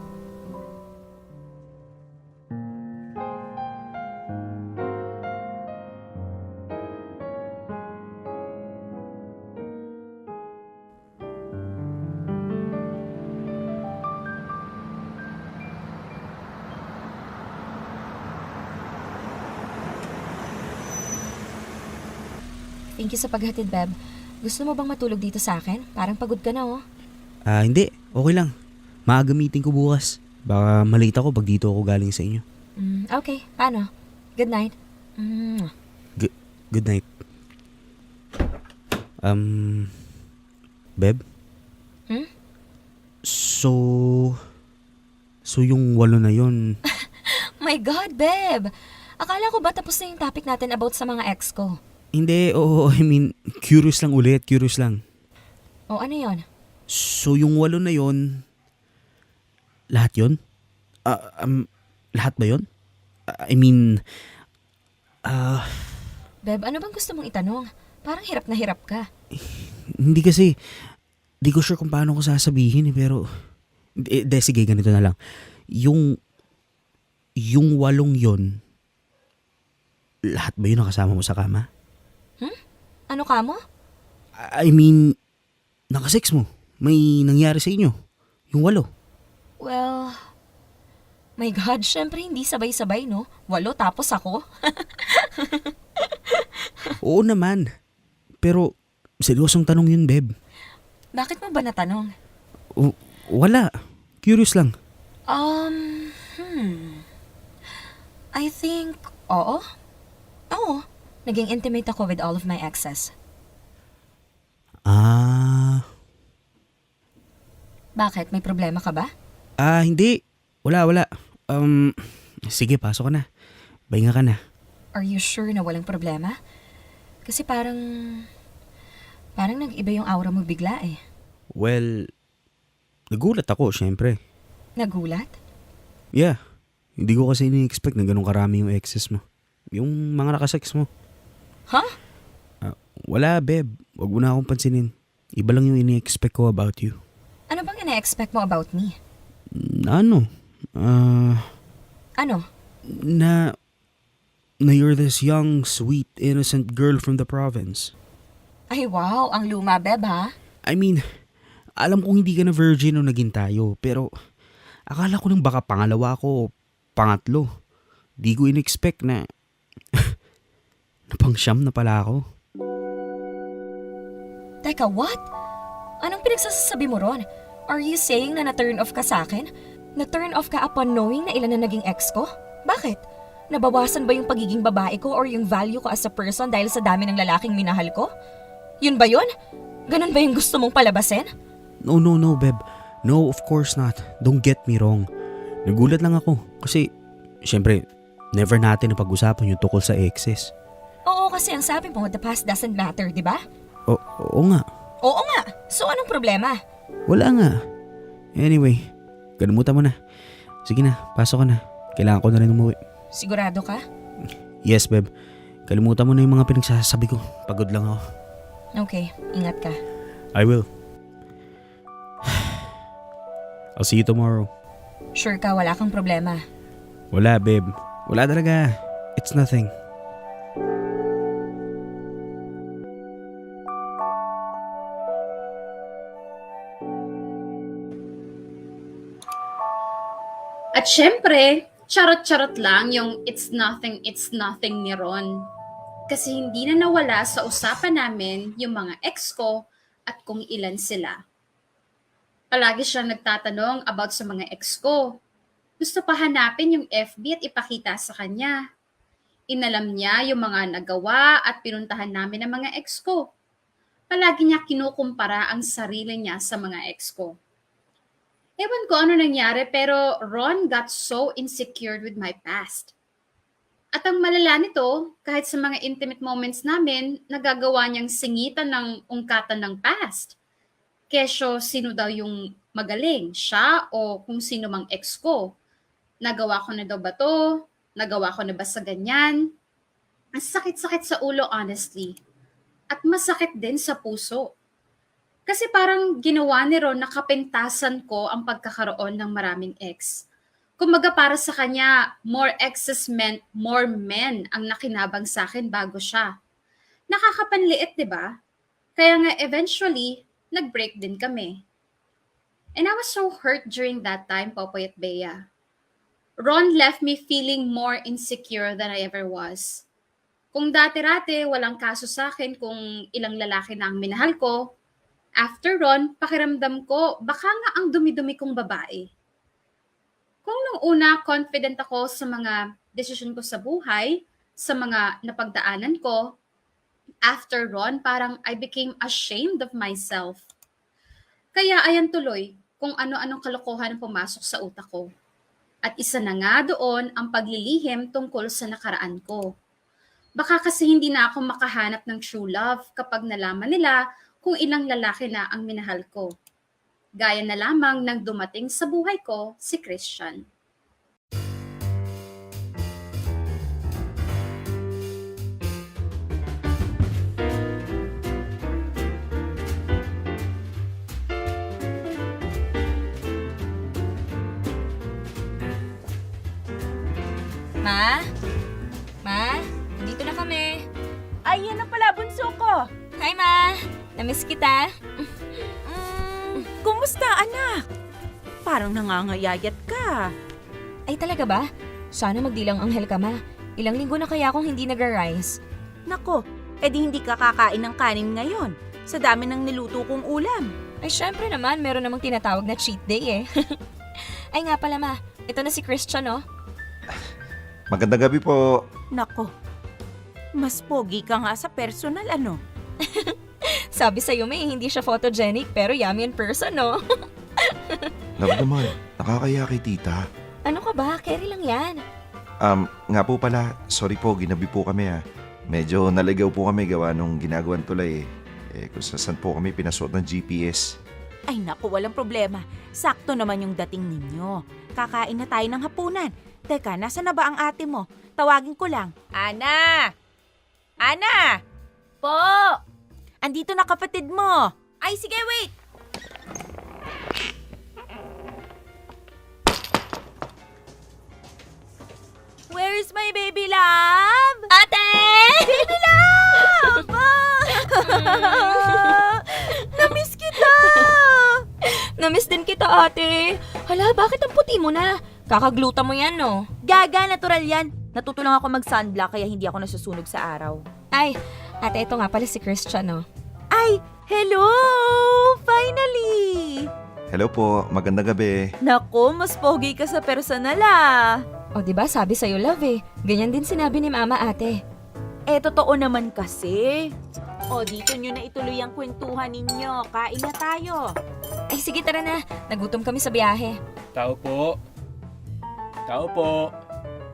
Thank you sa paghatid, Beb. Gusto mo bang matulog dito sa akin? Parang pagod ka na, oh. Hindi. Okay lang. Maaga meeting ko bukas. Baka malate ako pag dito ako galing sa inyo. Okay. Paano? Good night. Good night. Beb? So yung 8 na yon. My God, Beb! Akala ko ba tapos na yung topic natin about sa mga ex ko? Hindi, I mean, curious lang. O ano yon? So yung 8 na yon, lahat yon? Lahat ba yon? I mean, Beb, ano bang gusto mong itanong? Parang hirap na hirap ka. Hindi kasi, di ko sure kung paano ko sasabihin pero, sige, ganito na lang. Yung 8 yon, lahat ba yun nakasama mo sa kama? Ano ka mo? I mean, nakasex mo. May nangyari sa inyo. Yung 8. Well, My God, syempre hindi sabay-sabay, no? 8 tapos ako. Oo naman. Pero, seryosong tanong yun, Beb. Bakit mo ba natanong? Wala. Curious lang. I think, oo. Oo. Naging intimate ako with all of my exes. Bakit? May problema ka ba? Hindi. Wala. Sige, pasok ka na. Pahinga ka na. Are you sure na walang problema? Kasi parang nag-iba yung aura mo bigla eh. Well, nagulat ako, syempre. Nagulat? Yeah. Hindi ko kasi ini-expect na ganun karami yung exes mo. Yung mga nakasex mo. Huh? Wala, Beb. Wag mo na akong pansinin. Iba lang yung ini-expect ko about you. Ano bang ina-expect mo about me? Ano? Ano? Na you're this young, sweet, innocent girl from the province. Ay wow, ang luma, Beb ha? I mean, alam kong hindi ka na virgin nung naging tayo, pero akala ko nang baka pangalawa ko o pangatlo. Di ko in-expect na napang-siyam na pala ako. Teka, what? Anong pinagsasabi mo ron? Are you saying na na-turn off ka sa akin? Na-turn off ka upon knowing na ilan na naging ex ko? Bakit? Nabawasan ba yung pagiging babae ko or yung value ko as a person dahil sa dami ng lalaking minahal ko? Yun ba yun? Ganun ba yung gusto mong palabasin? No, Beb. No, of course not. Don't get me wrong. Nagulat lang ako kasi, syempre, never natin napag-usapan yung tukol sa exes. Oo, kasi ang sabi mo, the past doesn't matter, di ba? Oo nga. Oo nga. So anong problema? Wala nga. Anyway, kalimutan mo na. Sige na, pasok ka na. Kailangan ko na rin umuwi. Sigurado ka? Yes, Beb. Kalimutan mo na yung mga pinagsasabi ko. Pagod lang ako. Okay, ingat ka. I will. I'll see you tomorrow. Sure ka, wala kang problema. Wala, babe. Wala talaga. It's nothing. At syempre, charot-charot lang yung it's nothing ni Ron. Kasi hindi na nawala sa usapan namin yung mga ex ko at kung ilan sila. Palagi siyang nagtatanong about sa mga ex ko. Gusto pa hanapin yung FB at ipakita sa kanya. Inalam niya yung mga nagawa at pinuntahan namin ng mga ex ko. Palagi niya kinukumpara ang sarili niya sa mga ex ko. Ewan ko ano nangyari pero Ron got so insecure with my past. At ang malala nito, kahit sa mga intimate moments namin, nagagawa niyang singitan ng ungkatan ng past. Kesyo sino daw yung magaling, siya o kung sino mang ex ko. Nagawa ko na daw ba to? Nagawa ko na ba sa ganyan? Ang sakit-sakit sa ulo honestly. At masakit din sa puso. Kasi parang ginawa ni Ron na kapintasan ko ang pagkakaroon ng maraming ex. Kumbaga para sa kanya, more exes meant more men ang nakinabang sa akin bago siya. Nakakapanliit, di ba? Kaya nga eventually, nag-break din kami. And I was so hurt during that time, Popoy at Bea. Ron left me feeling more insecure than I ever was. Kung dati-rati walang kaso sa akin kung ilang lalaki na ang minahal ko, after Ron, pakiramdam ko baka nga ang dumi-dumi kong babae. Kung nung una confident ako sa mga desisyon ko sa buhay, sa mga napagdaanan ko, after Ron parang I became ashamed of myself. Kaya ayan tuloy kung ano-anong kalokohan ang pumasok sa utak ko. At isa na nga doon ang paglilihim tungkol sa nakaraan ko. Baka kasi hindi na ako makahanap ng true love kapag nalaman nila kung ilang lalaki na ang minahal ko. Gaya na lamang nang dumating sa buhay ko si Christian. Ma? Ma? Nandito na kami. Ay, yan na pala, bunso ko. Hi, Ma. Namiss kita. Kumusta, anak? Parang nangangayayat ka. Ay talaga ba? Sana magdilang anghel ka, ma. Ilang linggo na kaya akong hindi nag-rice. Nako, edi hindi ka kakain ng kanin ngayon. Sa dami ng niluto kong ulam. Ay syempre naman, meron namang tinatawag na cheat day eh. Ay nga pala, ma. Ito na si Christian, oh. Magandang gabi po. Nako, mas pogi ka nga sa personal ano. Sabi sa'yo, may hindi siya photogenic pero yummy in person, no? Love naman, nakakaya kay tita. Ano ka ba? Carry lang yan. Nga po pala, sorry po, ginabi po kami Medyo naligaw po kami gawa nung ginagawan tulay kung saan po kami pinasuot ng GPS. Ay naku, walang problema. Sakto naman yung dating ninyo. Kakain na tayo ng hapunan. Teka, nasa na ba ang ate mo? Tawagin ko lang. Ana! Ana! Po! Andito na kapatid mo. Ay, sige, wait! Where is my baby love? Ate! Baby love! Namiss kita! Namiss din kita, ate. Hala, bakit ang puti mo na? Kakagluta mo yan, no? Gaga, natural yan. Natuto lang ako mag-sunblock kaya hindi ako nasusunog sa araw. Ay, ate, ito nga pala si Christian, no? Ay, hello! Finally! Hello po, magandang gabi. Nako, mas pogi ka sa personal ah. O, diba sabi sa'yo, love eh. Ganyan din sinabi ni mama, ate. Eh, totoo naman kasi. O, dito nyo na ituloy ang kwentuhan ninyo. Kain na tayo. Ay, sige, tara na. Nagutom kami sa biyahe. Tao po. Tao po.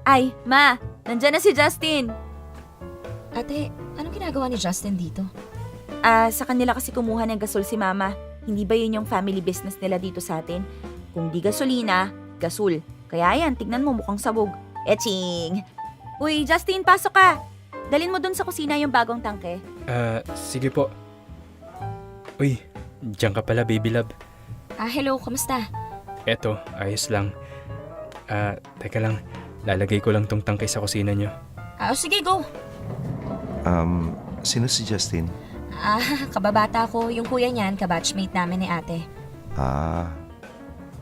Ay, ma, nandyan na si Justin. Ate, anong ginagawa ni Justin dito? Sa kanila kasi kumuha ng gasol si mama. Hindi ba yun yung family business nila dito sa atin? Kung di gasolina, gasol. Kaya yan, tignan mo mukhang sabog. Etching! Uy, Justin, pasok ka! Dalin mo dun sa kusina yung bagong tangke. Sige po. Uy, diyan ka pala, baby love. Hello, kamusta? Eto, ayos lang. Teka lang. Lalagay ko lang tong tangkay sa kusina nyo. Sige, go! Sino si Justin? Kababata ko. Yung kuya niyan, kabatchmate namin ni ate.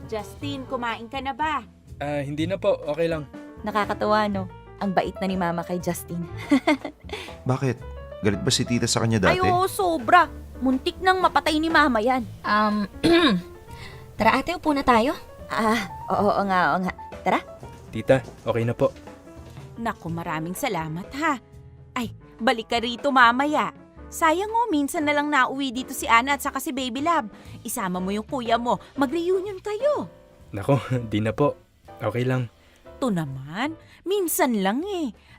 Justin, kumain ka na ba? Hindi na po. Okay lang. Nakakatawa, no? Ang bait na ni mama kay Justin. Bakit? Galit ba si tita sa kanya dati? Ay, oo, sobra. Muntik nang mapatay ni mama yan. Tara ate, upo na tayo. Oo nga. Tara. Tita, okay na po. Naku, maraming salamat ha. Ay, balik ka rito mamaya. Sayang minsan na lang nauwi dito si Ana at saka si Baby Lab. Isama mo yung kuya mo, mag-reunion kayo. Nako, di na po. Okay lang. To naman, minsan lang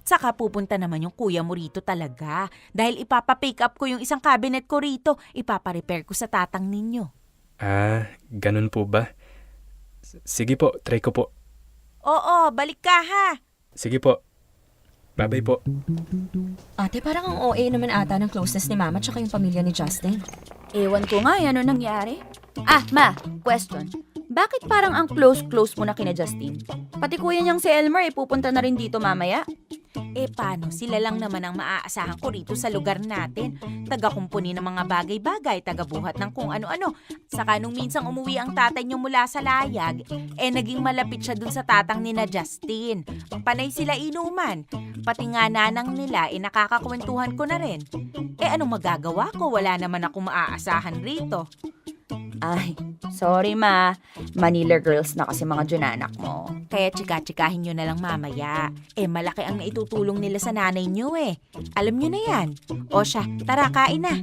Saka pupunta naman yung kuya mo rito talaga. Dahil ipapapick up ko yung isang cabinet ko rito, ipaparepair ko sa tatang ninyo. Ganun po ba? Sige po, try ko po. Oo, balik ka ha. Sige po. Bye-bye po. Ate, parang ang OA naman ata ng closeness ni mama tsaka yung pamilya ni Justin. Ewan ko nga, ano nangyari? Ma, question. Bakit parang ang close mo na kina Justin? Pati kuya niyang si Elmer pupunta na rin dito mamaya. Paano? Sila lang naman ang maaasahan ko rito sa lugar natin. Taga-kumpuni ng mga bagay-bagay, taga-buhat ng kung ano-ano. Saka nung minsang umuwi ang tatay niyo mula sa layag, naging malapit siya dun sa tatang ni na Justin. Panay sila inuman. Pati nga nanang nila, nakakakwentuhan ko na rin. Anong magagawa ko? Wala naman akong maaasahan rito. Ay, sorry ma. Manila girls na kasi mga junanak mo. Kaya tsika-tsikahin nyo na lang mamaya. Malaki ang naitutulong nila sa nanay nyo Alam nyo na yan. O siya, tara kain na.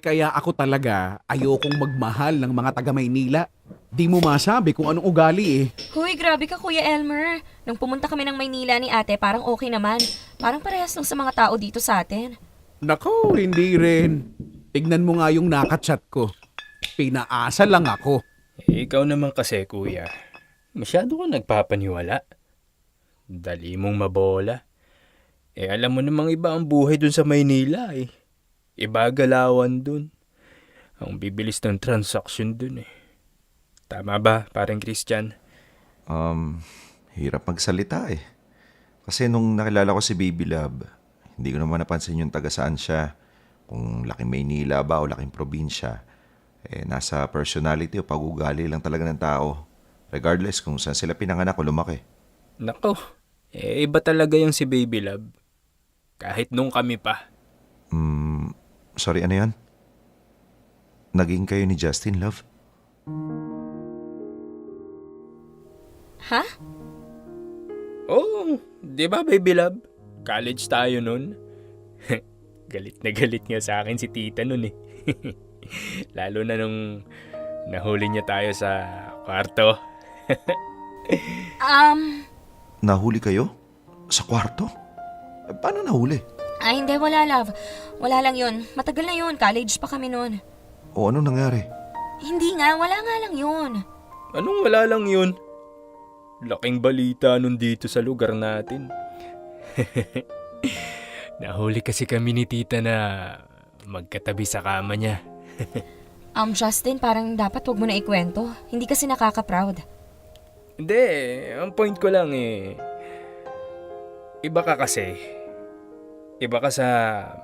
Kaya ako talaga ayokong magmahal ng mga taga Maynila. Di mo masabi kung anong ugali Huy, grabe ka Kuya Elmer. Nung pumunta kami ng Maynila ni ate, parang okay naman. Parang parehas lang sa mga tao dito sa atin. Nako, hindi rin. Tignan mo nga yung nakachat ko. Pinaasa lang ako. Ikaw naman kasi, kuya. Masyado ko nagpapaniwala. Dali mong mabola. Alam mo namang iba ang buhay dun sa Maynila eh. Iba galawan dun. Ang bibilis ng transaction dun eh. Tama ba, parang Christian? Hirap magsalita eh. Kasi nung nakilala ko si Baby Love, hindi ko naman napansin yung taga saan siya. Kung laking Maynila ba o laking probinsya. Nasa personality o pag-ugali lang talaga ng tao. Regardless kung saan sila pinanganak o lumaki. Nako, iba talaga yung si Baby Love. Kahit nung kami pa. Sorry, ano yan? Naging kayo ni Justin, Love? Ha? Oo, di ba Baby Love? College tayo nun. Galit na galit nga sa akin si tita nun eh. Lalo na nung nahuli niya tayo sa kwarto. Nahuli kayo? Sa kwarto? Paano nahuli? Ay, hindi, wala, love. Wala lang yun. Matagal na yun. College pa kami nun. O anong nangyari? Hindi nga, wala nga lang yun. Anong wala lang yun? Laking balita nun dito sa lugar natin. Nahuli kasi kami ni tita na magkatabi sa kama niya. Justin, parang dapat wag mo na ikwento. Hindi kasi nakaka-proud. Hindi, ang point ko lang eh. Iba ka kasi. Iba ka sa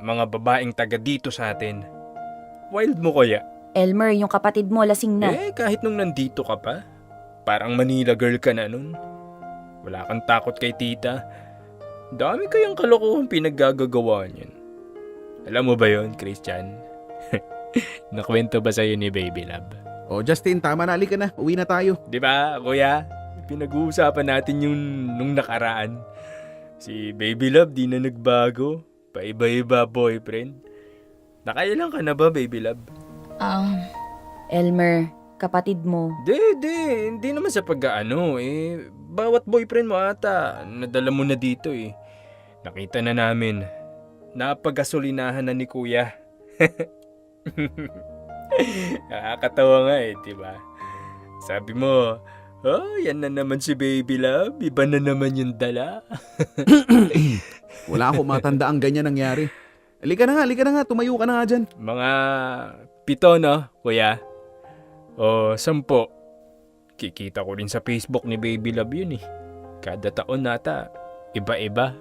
mga babaeng taga dito sa atin. Wild mo kaya? Elmer, yung kapatid mo lasing na. Kahit nung nandito ka pa. Parang Manila girl ka na nun. Wala kang takot kay tita. Dami kayang kalokohan pinaggagawa niyan. Alam mo ba yon, Christian? Nakwento ba sa'yo ni Baby Love? O Justin, tama na. Halika na. Uwi na tayo. Di ba, kuya? Pinag-uusapan natin yung nung nakaraan. Si Baby Love di na nagbago. Paiba-iba boyfriend. Nakailan ka na ba, Baby Love? Elmer, kapatid mo. Hindi naman sa pag-aano eh. Bawat boyfriend mo ata, nadala mo na dito eh. Nakita na namin. Napagasolinahan na ni kuya. Nakakatawa nga eh, diba? Sabi mo, yan na naman si Baby Love. Iba na naman yung dala. Wala akong matanda ang ganyan nangyari. Halika na nga. Tumayo ka na nga dyan. Mga 7, no, kuya? O 10. Kikita ko rin sa Facebook ni Baby Love yun eh. Kada taon nata, iba-iba.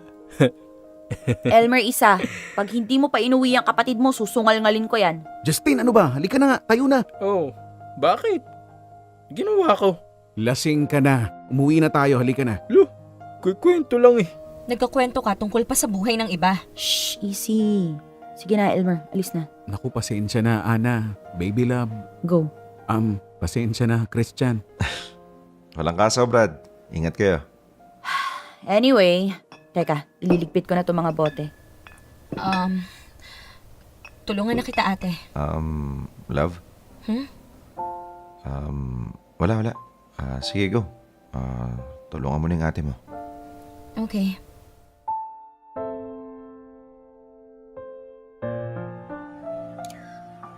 Elmer, isa. Pag hindi mo pa inuwi ang kapatid mo, susungal-ngalin ko yan. Justin, ano ba? Halika na nga. Tayo na. Oh, bakit? Ginawa ko. Lasing ka na. Umuwi na tayo. Halika na. Kwento lang eh. Nagkakwento ka tungkol pa sa buhay ng iba. Shh, easy. Sige na, Elmer. Alis na. Naku, pasensya na, Ana. Baby Love. Go. Pasensya na, Christian. Walang kaso, Brad. Ingat kayo. Anyway, teka, ililigpit ko na itong mga bote. Tulungan na kita, ate. Love? Wala. Sige, go. Tulungan mo na yung ate mo. Okay.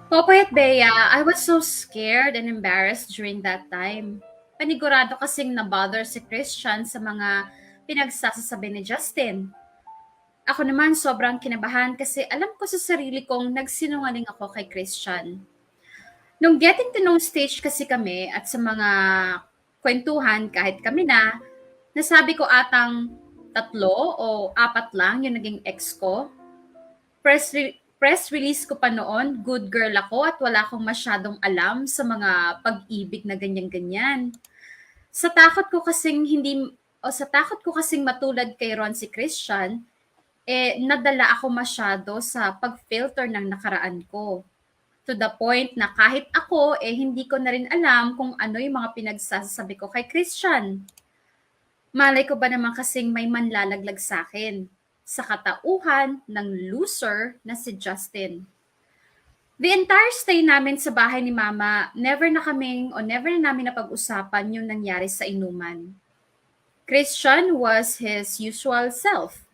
Popoy at Bea, I was so scared and embarrassed during that time. Panigurado kasing nabother si Christian sa mga pinagsasasabi ni Justin. Ako naman sobrang kinabahan kasi alam ko sa sarili kong nagsinungaling ako kay Christian. Nung getting to know stage kasi kami at sa mga kwentuhan kahit kami na, nasabi ko atang 3 o 4 lang yung naging ex ko. Press release ko pa noon, good girl ako at wala akong masyadong alam sa mga pag-ibig na ganyan-ganyan. Sa takot ko kasing matulad kay Ron si Christian, nadala ako masyado sa pag-filter ng nakaraan ko. To the point na kahit ako, hindi ko na rin alam kung ano yung mga pinagsasabi ko kay Christian. Malay ko ba naman kasing may manlalaglag sa akin sa katauhan ng loser na si Justin. The entire stay namin sa bahay ni Mama, never na namin napag-usapan yung nangyari sa inuman. Christian was his usual self,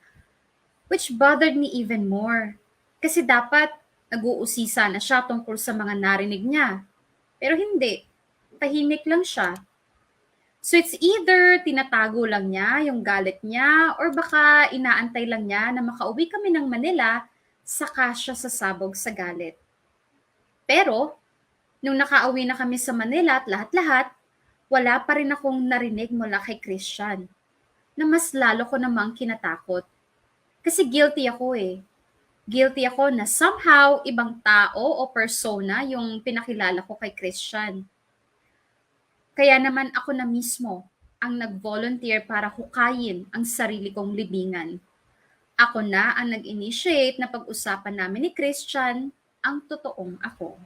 which bothered me even more. Kasi dapat nag-uusisa na siya tungkol sa mga narinig niya. Pero hindi, tahimik lang siya. So it's either tinatago lang niya yung galit niya or baka inaantay lang niya na makauwi kami ng Manila saka siya sasabog sa galit. Pero, nung nakauwi na kami sa Manila at lahat-lahat, wala pa rin akong narinig mula kay Christian na mas lalo ko namang kinatakot. Kasi guilty ako eh. Guilty ako na somehow ibang tao o persona yung pinakilala ko kay Christian. Kaya naman ako na mismo ang nag-volunteer para hukayin ang sarili kong libingan. Ako na ang nag-initiate na pag-usapan namin ni Christian ang totoong ako.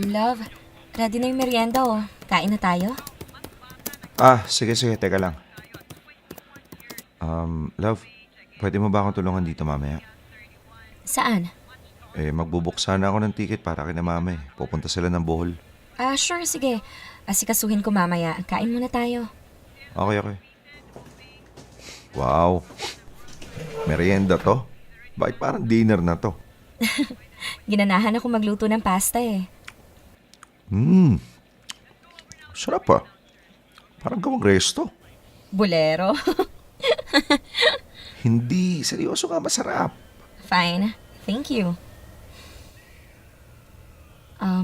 Love, ready na yung merienda oh. Kain na tayo? Sige, teka lang. Love, pwede mo ba akong tulungan dito mamaya? Saan? Magbubuk sana ako ng ticket para kina mama eh. Pupunta sila ng Bohol. Sure, sige. Asikasuhin ko mamaya. Kain muna tayo. Okay. Wow. Merienda to? Bakit parang dinner na to? Ginanahan ako magluto ng pasta eh. Sarap ah. Parang gawang resto. Bolero. Hindi, seryoso nga masarap. Fine. Thank you.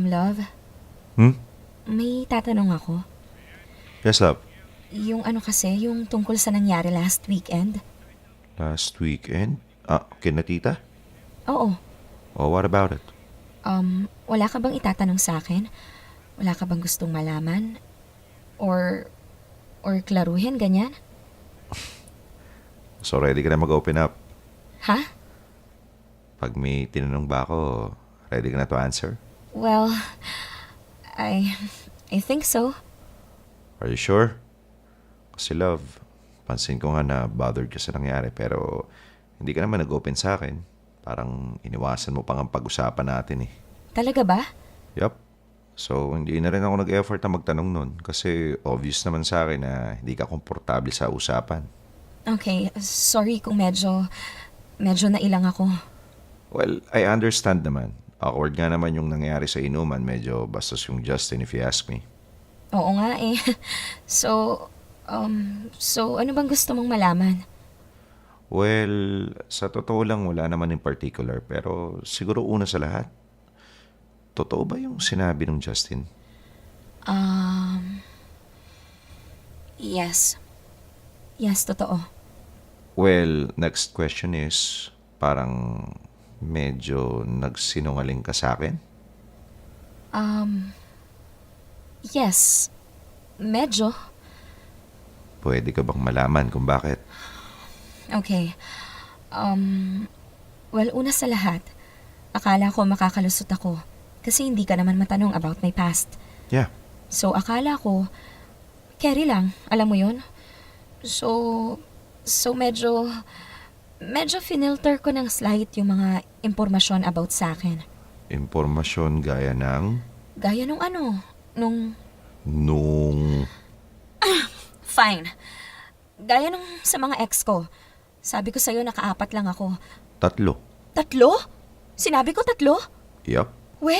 Love, may tatanong ako. Yes, love. Yung kasi, yung tungkol sa nangyari last weekend. Last weekend? Kina tita? Oo. Oh, what about it? Wala ka bang itatanong sa akin? Wala ka bang gustong malaman? Or klaruhin, ganyan? So, ready ka na mag-open up? Ha? Pag may tinanong ba ako, ready ka na to answer? Well, I think so. Are you sure? Kasi love, pansin ko nga na bothered ka sa nangyari pero hindi ka naman nag-open sa akin. Parang iniwasan mo pang ang pag-usapan natin eh. Talaga ba? Yup. So, hindi na rin ako nag-effort na magtanong nun kasi obvious naman sa akin na hindi ka komportable sa usapan. Okay, sorry kung medyo nailang ako. Well, I understand naman. Awkward nga naman yung nangyari sa inuman. Medyo bastos yung Justin if you ask me. Oo nga eh. So ano bang gusto mong malaman? Well, sa totoo lang wala naman in particular pero siguro una sa lahat. Totoo ba yung sinabi ng Justin? Yes. Yes, totoo. Well, next question is, parang medyo nagsinungaling ka sa akin? Yes. Medyo. Pwede ka bang malaman kung bakit? Okay. Well, una sa lahat, akala ko makakalusot ako kasi hindi ka naman matanong about my past. Yeah. So, akala ko, carry lang, alam mo yun? So medyo finilter ko ng slight yung mga impormasyon about sa akin. Impormasyon gaya ng? Gaya nung Fine. Gaya nung sa mga ex ko. Sabi ko sa'yo naka-4 lang ako. 3. 3? Sinabi ko 3? Yup. We?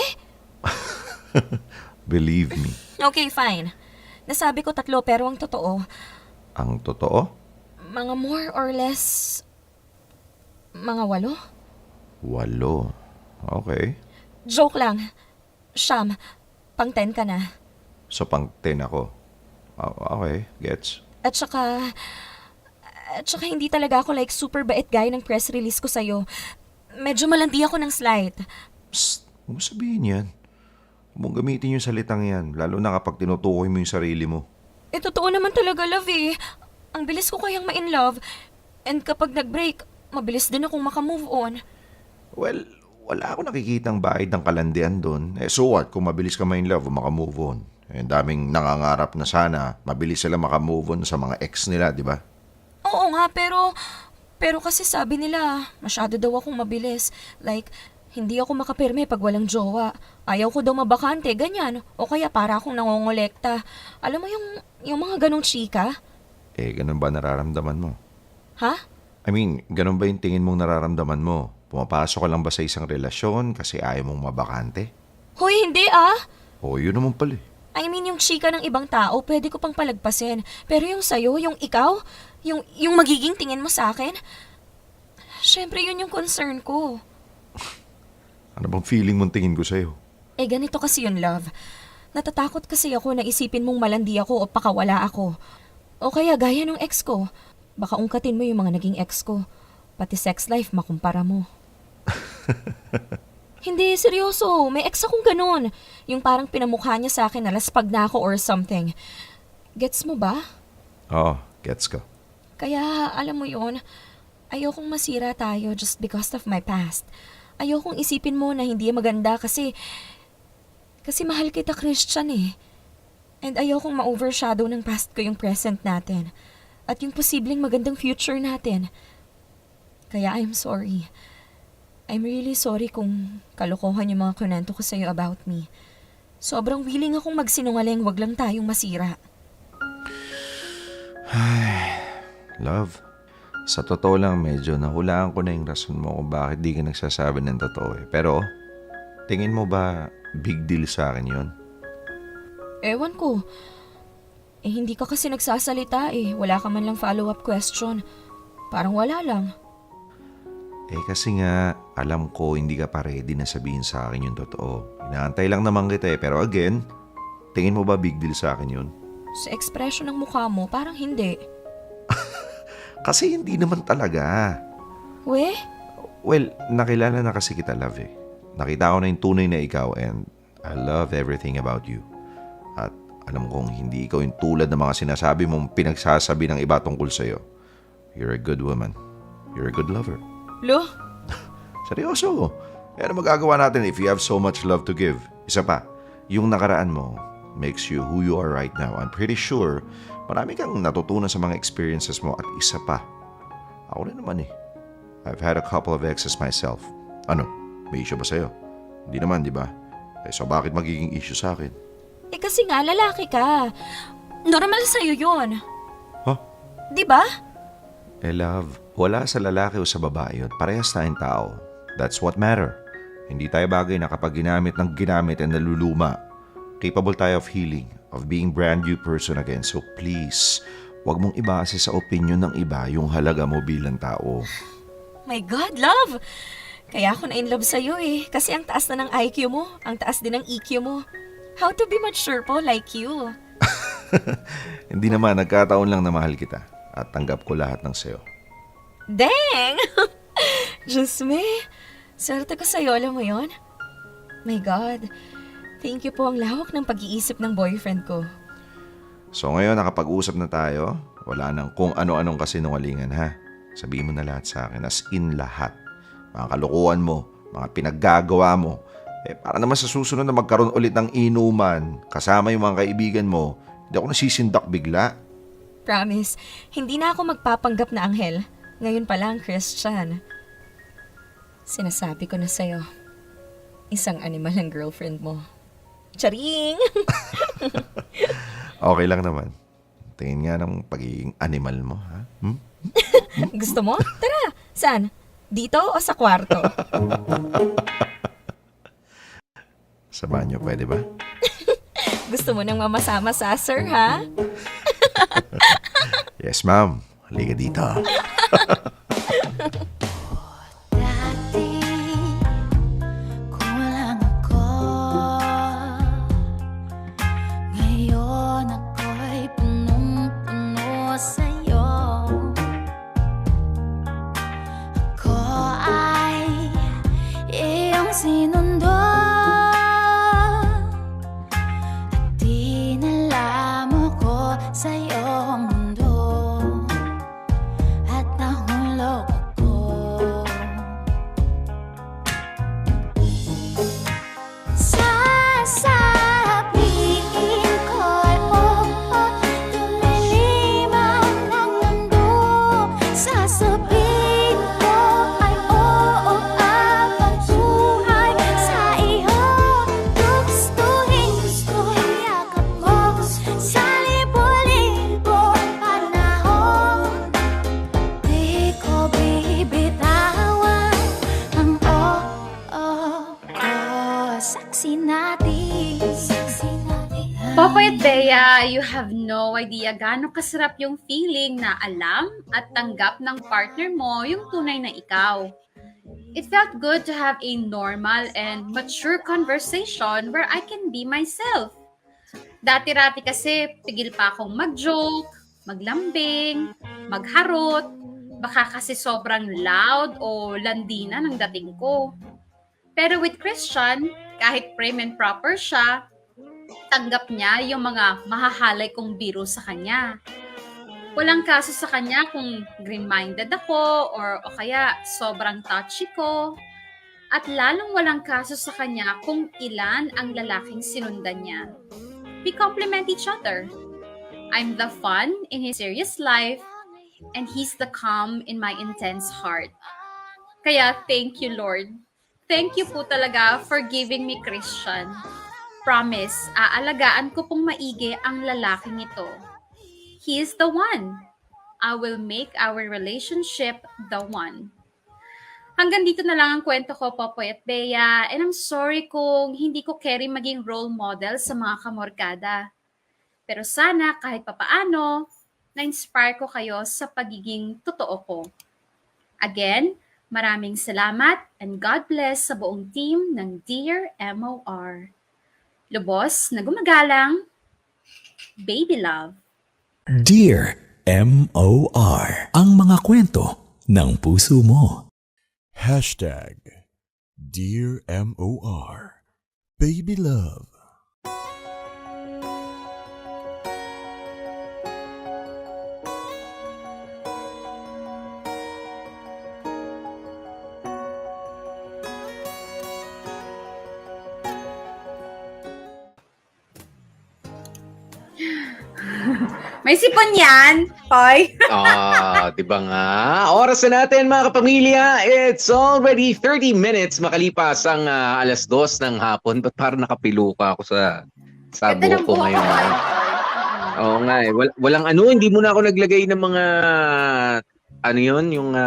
Believe me. Okay, fine. Nasabi ko 3 pero ang totoo, Ang totoo? mga more or less, mga 8. 8. Okay. Joke lang. Siyam, pang 10 ka na. So, pang 10 ako. Okay, gets. At saka hindi talaga ako like super bait guy ng press release ko sa'yo. Medyo malandi ako ng slight. Psst, huwag mo sabihin yan. Huwag mong gamitin yung salitang yan, lalo na kapag tinutukoy mo yung sarili mo. Totoo naman talaga, love eh. Ang bilis ko kayang ma-in love. And kapag nag-break, mabilis din akong makamove on. Well, wala ako nakikitang bahid ng kalandian doon. So what kung mabilis ka ma-in love o makamove on? Daming nangangarap na sana mabilis sila makamove on sa mga ex nila, di ba? Oo nga, pero kasi sabi nila, masyado daw akong mabilis. Like, hindi ako makapirme pag walang jowa. Ayaw ko daw mabakante, ganyan. O kaya para akong nangongolekta. Alam mo yung mga ganong chika? Ganun ba nararamdaman mo? Ha? I mean, ganun ba yung tingin mong nararamdaman mo? Pumapasok ka lang ba sa isang relasyon kasi ayaw mong mabakante? Hoy, hindi ah! O, yun naman pala eh. I mean, yung chika ng ibang tao, pwede ko pang palagpasin. Pero yung sa'yo, yung ikaw, yung magiging tingin mo sa akin, syempre yun yung concern ko. Ano bang feeling mong tingin ko sa'yo? Eh, ganito kasi yun, love. Natatakot kasi ako na isipin mong malandi ako o pakawala ako. O kaya gaya ng ex ko. Baka ungkatin mo yung mga naging ex ko. Pati sex life, makumpara mo. Hindi, seryoso. May ex akong ganun. Yung parang pinamukha niya sa akin na laspag na ako or something. Gets mo ba? Oo, gets ko. Kaya, alam mo yun, ayokong masira tayo just because of my past. Ayokong isipin mo na hindi maganda kasi mahal kita, Christian eh. And ayokong ma-overshadow ng past ko yung present natin. At yung posibleng magandang future natin. Kaya I'm sorry. I'm really sorry kung kalokohan yung mga kunento ko sa'yo about me. Sobrang willing akong magsinungaling, wag lang tayong masira. Love, sa totoo lang medyo nahulaan ko na yung rason mo kung bakit di ka nagsasabi ng totoo eh. Pero, tingin mo ba big deal sa akin yun? Ewan ko. Eh hindi ka kasi nagsasalita eh. Wala ka man lang follow-up question. Parang wala lang. Eh kasi nga, alam ko hindi ka pa ready na sabihin sa akin yung totoo. Inaantay lang naman kita eh. Pero again, tingin mo ba big deal sa akin yun? Sa expression ng mukha mo, parang hindi. Kasi hindi naman talaga. We? Well, nakilala na kasi kita, love eh. Nakita ko na yung tunay na ikaw and I love everything about you. At alam kong hindi ikaw yung tulad ng mga sinasabi mong pinagsasabi ng iba tungkol sa'yo. You're a good woman. You're a good lover. Lo? Seryoso. Eh ano magagawa natin if you have so much love to give? Isa pa, yung nakaraan mo makes you who you are right now. I'm pretty sure marami kang natutunan sa mga experiences mo at isa pa. Ako rin naman eh. I've had a couple of exes myself. Ano? May issue ba sa'yo? Hindi naman, di ba? Eh so bakit magiging issue sa akin? Eh kasi nga, lalaki ka. Normal sa'yo yun. Huh? Di ba? Eh love, wala sa lalaki o sa babae yun. Parehas tayong tao. That's what matter. Hindi tayo bagay na kapag ginamit ng ginamit and naluluma. Capable tayo of healing, of being brand new person again. So please, wag mong ibase sa opinion ng iba yung halaga mo bilang tao. My God, love! Kaya ako na in love sa'yo eh. Kasi ang taas na ng IQ mo, ang taas din ng EQ mo. How to be mature po like you. Hindi naman, nagkataon lang na mahal kita. At tanggap ko lahat ng sayo. Dang! Diyos me, swerte ko sa'yo, alam mo yon? My God, thank you po ang lawak ng pag-iisip ng boyfriend ko. So ngayon, nakapag-usap na tayo. Wala nang kung ano-anong kasinungalingan ha. Sabihin mo na lahat sa akin, as in lahat. Mga kalokohan mo, mga pinaggagawa mo. Eh, para naman sa susunod na magkaroon ulit ng inuman, kasama yung mga kaibigan mo, hindi ako nasisindak bigla. Promise, hindi na ako magpapanggap na anghel. Ngayon pa lang, Christian. Sinasabi ko na sa'yo, isang animal ang girlfriend mo. Charing! Okay lang naman. Tingin nga ng pagiging animal mo, ha? Gusto mo? Tara, saan? Dito o sa kwarto? Sa banyo, pwede ba? Gusto mo nang mamasama sa sir, ha? Yes, ma'am. Halika dito. Kulang ako. Ngayon ako'y punong-puno sa'yo. Ako ay iyong sinundo. At dinala mo ko sa iyong mundo. At nahulog ako. Sasabihin ko'y oo, lumilima ng mundo. Sasabihin ko ay oo, abang buhay sa iyo. Gustuhin gusto yakap mo sa libo-libo Kaya you have no idea gaano kasarap yung feeling na alam at tanggap ng partner mo yung tunay na ikaw. It felt good to have a normal and mature conversation where I can be myself. Dati-rati kasi pigil pa akong mag-joke, maglambing, magharot, baka kasi sobrang loud o landina ng dating ko. Pero with Christian, kahit prim and proper siya, tanggap niya yung mga mahahalay kong biro sa kanya. Walang kaso sa kanya kung green-minded ako o kaya sobrang touchy ko. At lalong walang kaso sa kanya kung ilan ang lalaking sinundan niya. We complement each other. I'm the fun in his serious life and he's the calm in my intense heart. Kaya thank you, Lord. Thank you po talaga for giving me Christian. Promise, aalagaan ko pong maigi ang lalaking ito. He is the one. I will make our relationship the one. Hanggang dito na lang ang kwento ko, Popoy at Bea, and I'm sorry kung hindi ko carry maging role model sa mga kamorkada. Pero sana kahit papaano, na-inspire ko kayo sa pagiging totoo ko. Again, maraming salamat and God bless sa buong team ng Dear MOR. Lubos na gumagalang, Baby Love. Dear M.O.R. Ang mga kwento ng puso mo. Dear M.O.R. Baby Love. May sipon yan, Poy. Di ba nga? Oras na natin mga kapamilya. It's already 30 minutes makalipas ang 2:00 ng hapon. Ba't parang nakapiluka ako sa buhok ko ngayon? Oo nga eh. Walang hindi mo na ako naglagay ng mga yung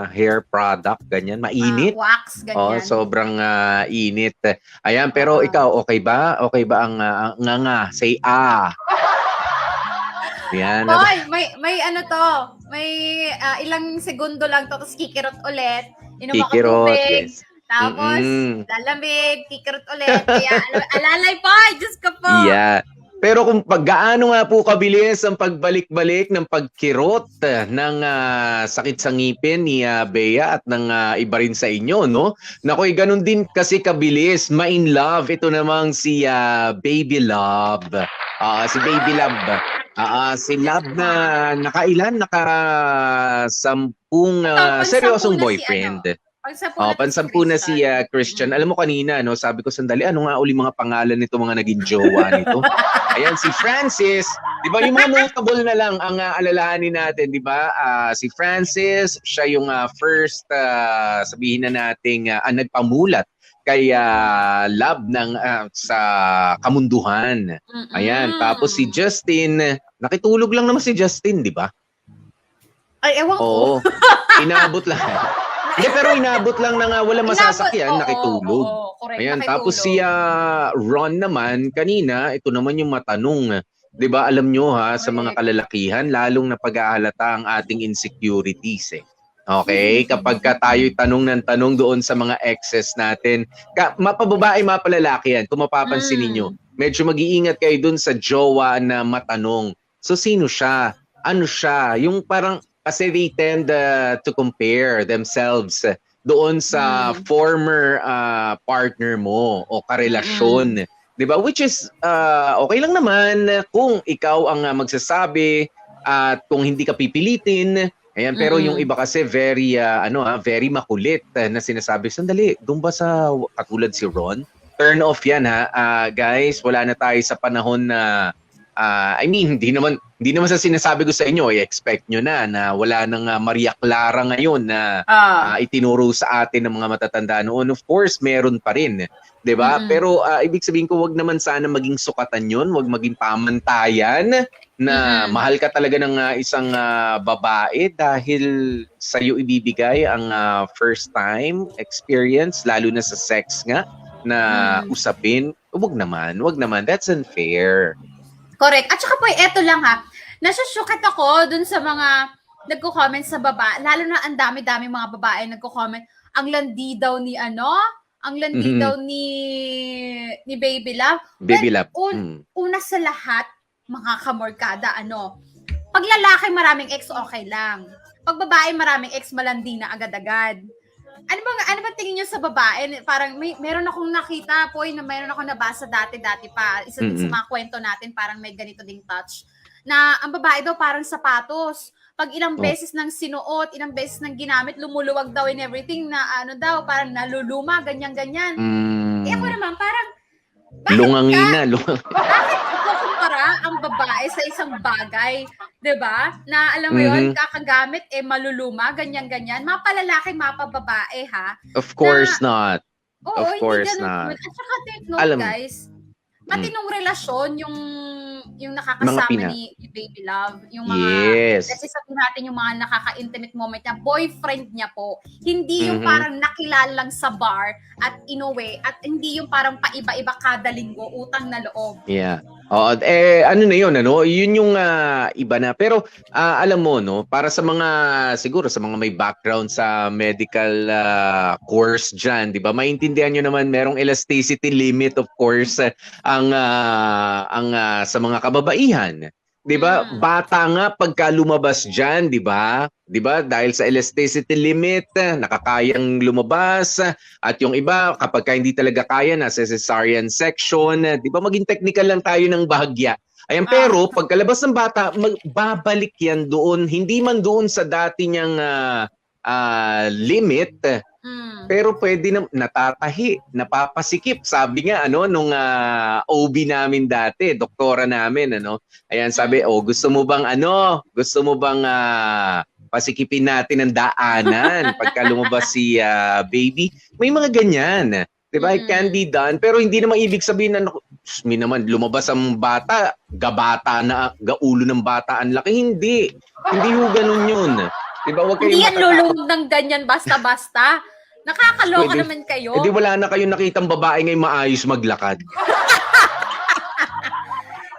hair product, ganyan. Mainit. Wax, ganyan. Sobrang init. Ayan, pero ikaw, okay ba? Okay ba ang nga? Say Yan. Hoy, may may ilang segundo lang to, tapos kikirot ulit. Inom ako tubig. Yes. Tapos, lalamig, kikirot ulit. Kaya, alalay po, Diyos ko po. Yeah. Pero kung gaano nga po kabilis ang pagbalik-balik ng pagkirot ng sakit sa ngipin ni Bea at ng iba rin sa inyo, no? Nakoy, ganun din kasi kabilis, ma-in love. Ito namang si Baby Love. Si Baby Love. Si Love na nakailan? Naka-10 seryosong boyfriend. Pansampu na si Christian. Alam mo kanina, no, sabi ko sandali, ano nga uli mga pangalan nito, mga naging jowa nito? Ayan, si Francis. Di ba yung mga notable na lang ang alalahanin natin, di ba? Si Francis, siya yung first, sabihin na nating nagpamulat kay Love ng sa kamunduhan. Ayan, tapos si Justin, nakitulog lang naman si Justin, di ba? Ay, ewan ko. Oo, inabot lang. Hindi, pero inabot lang na walang masasakyan, nakitulog. Correct, Ayan, nakitulog. tapos si Ron naman, kanina, ito naman yung matanong. 'Di ba alam nyo sa mga kalalakihan, lalong napag-aahalata ang ating insecurities eh. Okay? Kapag tayo'y tanong ng tanong doon sa mga exes natin, mapababae, mapalalaki yan, kung mapapansin ninyo, medyo mag-iingat kayo doon sa jowa na matanong. So, sino siya? Ano siya? Yung parang, kasi they tend to compare themselves doon sa former partner mo o karelasyon. 'Di ba? Which is okay lang naman kung ikaw ang magsasabi at kung hindi ka pipilitin. Ayan, pero yung iba kasi very very makulit na sinasabi, sandali, doon ba sa katulad si Ron? Turn off 'yan guys, wala na tayo sa panahon na I mean, hindi naman sa sinasabi ko sa inyo, i-expect nyo na wala nang Maria Clara ngayon na itinuro sa atin ng mga matatanda noon. Of course, meron pa rin, 'di ba? Pero ibig sabihin ko, wag naman sana maging sukatan 'yon, wag maging pamantayan na mahal ka talaga ng isang babae dahil sa iyo ibibigay ang first time experience, lalo na sa sex nga na usapin. Wag naman. That's unfair. Correct. At saka po, eto lang ha. Nasusukat ako dun sa mga nagko-comment sa baba. Lalo na ang dami-dami mga babae nagko-comment. Ang landi daw ni ang landi daw ni Baby Love. Baby Love. Una sa lahat, mga kamorkada, pag lalaki maraming ex, okay lang. Pag babae maraming ex, malandi na agad-agad. Ano ba tingin niyo sa babae? Parang meron akong nakita po na meron akong nabasa dati pa. Isa din sa mga kwento natin, parang may ganito ding touch. Na ang babae daw parang sapatos. Pag ilang beses nang sinuot, ilang beses nang ginamit, lumuluwag daw and everything na parang naluluma, ganyan-ganyan. Eh ako naman, parang, Lungangina. bakit kukumpara ang babae sa isang bagay? 'Di ba? Na alam mo yun, kakagamit, maluluma, ganyan-ganyan. Mapalalaki, mapababae, ha? Of course not. Oo, Of course hindi ganun. not. At saka take note, guys, matinong relasyon yung nakakasama Mga ni Baby Love. Yung mga, Yes. kasi sabihin natin yung mga nakaka-intimate moment niya, boyfriend niya po. Hindi yung parang nakilala lang sa bar at inuwi, at hindi yung parang paiba-iba kada linggo, utang na loob. Yeah. Oo, ano na yun, Yun yung iba na. Pero alam mo, para sa mga, siguro sa mga may background sa medical course dyan, di ba? Maintindihan nyo naman, merong elasticity limit, of course, ang sa mga kababaihan. 'Di ba? Bata nga pagka lumabas diyan, 'di ba? 'Di ba? Dahil sa elasticity limit, nakakayang lumabas, at yung iba kapag hindi talaga kaya, nasa cesarean section, 'di ba? Maging technical lang tayo ng bahagya. Ayan, pero pagkalabas ng bata, babalik yan doon, hindi man doon sa dati niyang limit. Pero pwede na natatahi, napapasikip. Sabi nga nung OB namin dati, doktora namin, Ayan, sabi, gusto mo bang pasikipin natin ang daanan pagka lumabas si baby? May mga ganyan. 'Di ba? It can be done, pero hindi naman ibig sabihin na lumabas ang bata, gaulo ng bata ang laki. Hindi ho ganun 'yun. 'Di ba? Wag kayong Hindi yan lulubog ng ganyan basta-basta. Nakakaloka naman kayo. Hindi, wala na kayong nakitang babae ngayon maayos maglakad.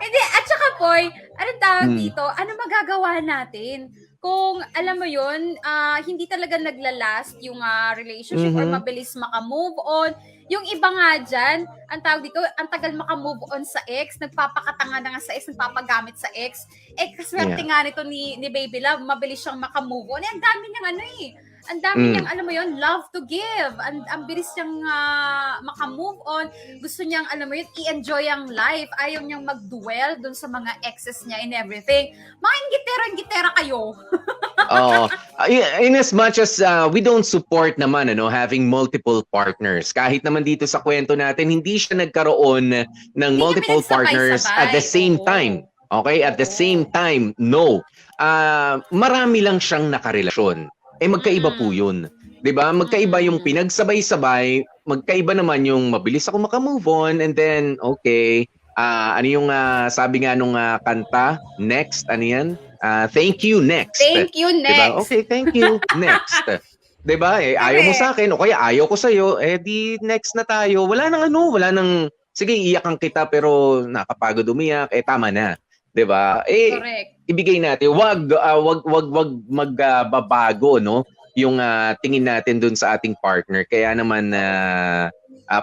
Hindi, at saka Poy, anong tawag dito? Ano magagawa natin? Kung, alam mo yun, hindi talaga naglalast yung relationship or mabilis makamove on. Yung iba nga dyan, ang tawag dito, ang tagal makamove on sa ex, nagpapakatanga na nga sa ex, nagpapagamit sa ex. Kaswerte nga nito ni Baby Love, mabilis siyang makamove on. Ang dami niyang ang dami niyang, alam mo yun, love to give. Ang bilis niyang makamove on. Gusto niyang, alam mo yun, i-enjoy ang life. Ayaw niyang mag-dwell dun sa mga exes niya and everything. Mga ingitera kayo. In as much as we don't support naman having multiple partners. Kahit naman dito sa kwento natin, hindi siya nagkaroon ng multiple partners at the same time. Okay? At the same time, no. Marami lang siyang nakarelasyon. Magkaiba po yun. 'Di ba? Magkaiba yung pinagsabay-sabay, magkaiba naman yung mabilis ako makamove on, and then, okay, ano yung sabi nga nung kanta, next, ano yan? Thank you, next. Thank you, next. Diba? Okay, thank you, next. 'Di ba? Ayaw mo sa akin, o kaya ayaw ko sa'yo, di next na tayo. Wala nang, sige, iyakan kita, pero nakapagod umiyak, tama na. 'Di ba? Correct. Ibigay natin, wag magbabago yung tingin natin dun sa ating partner. Kaya naman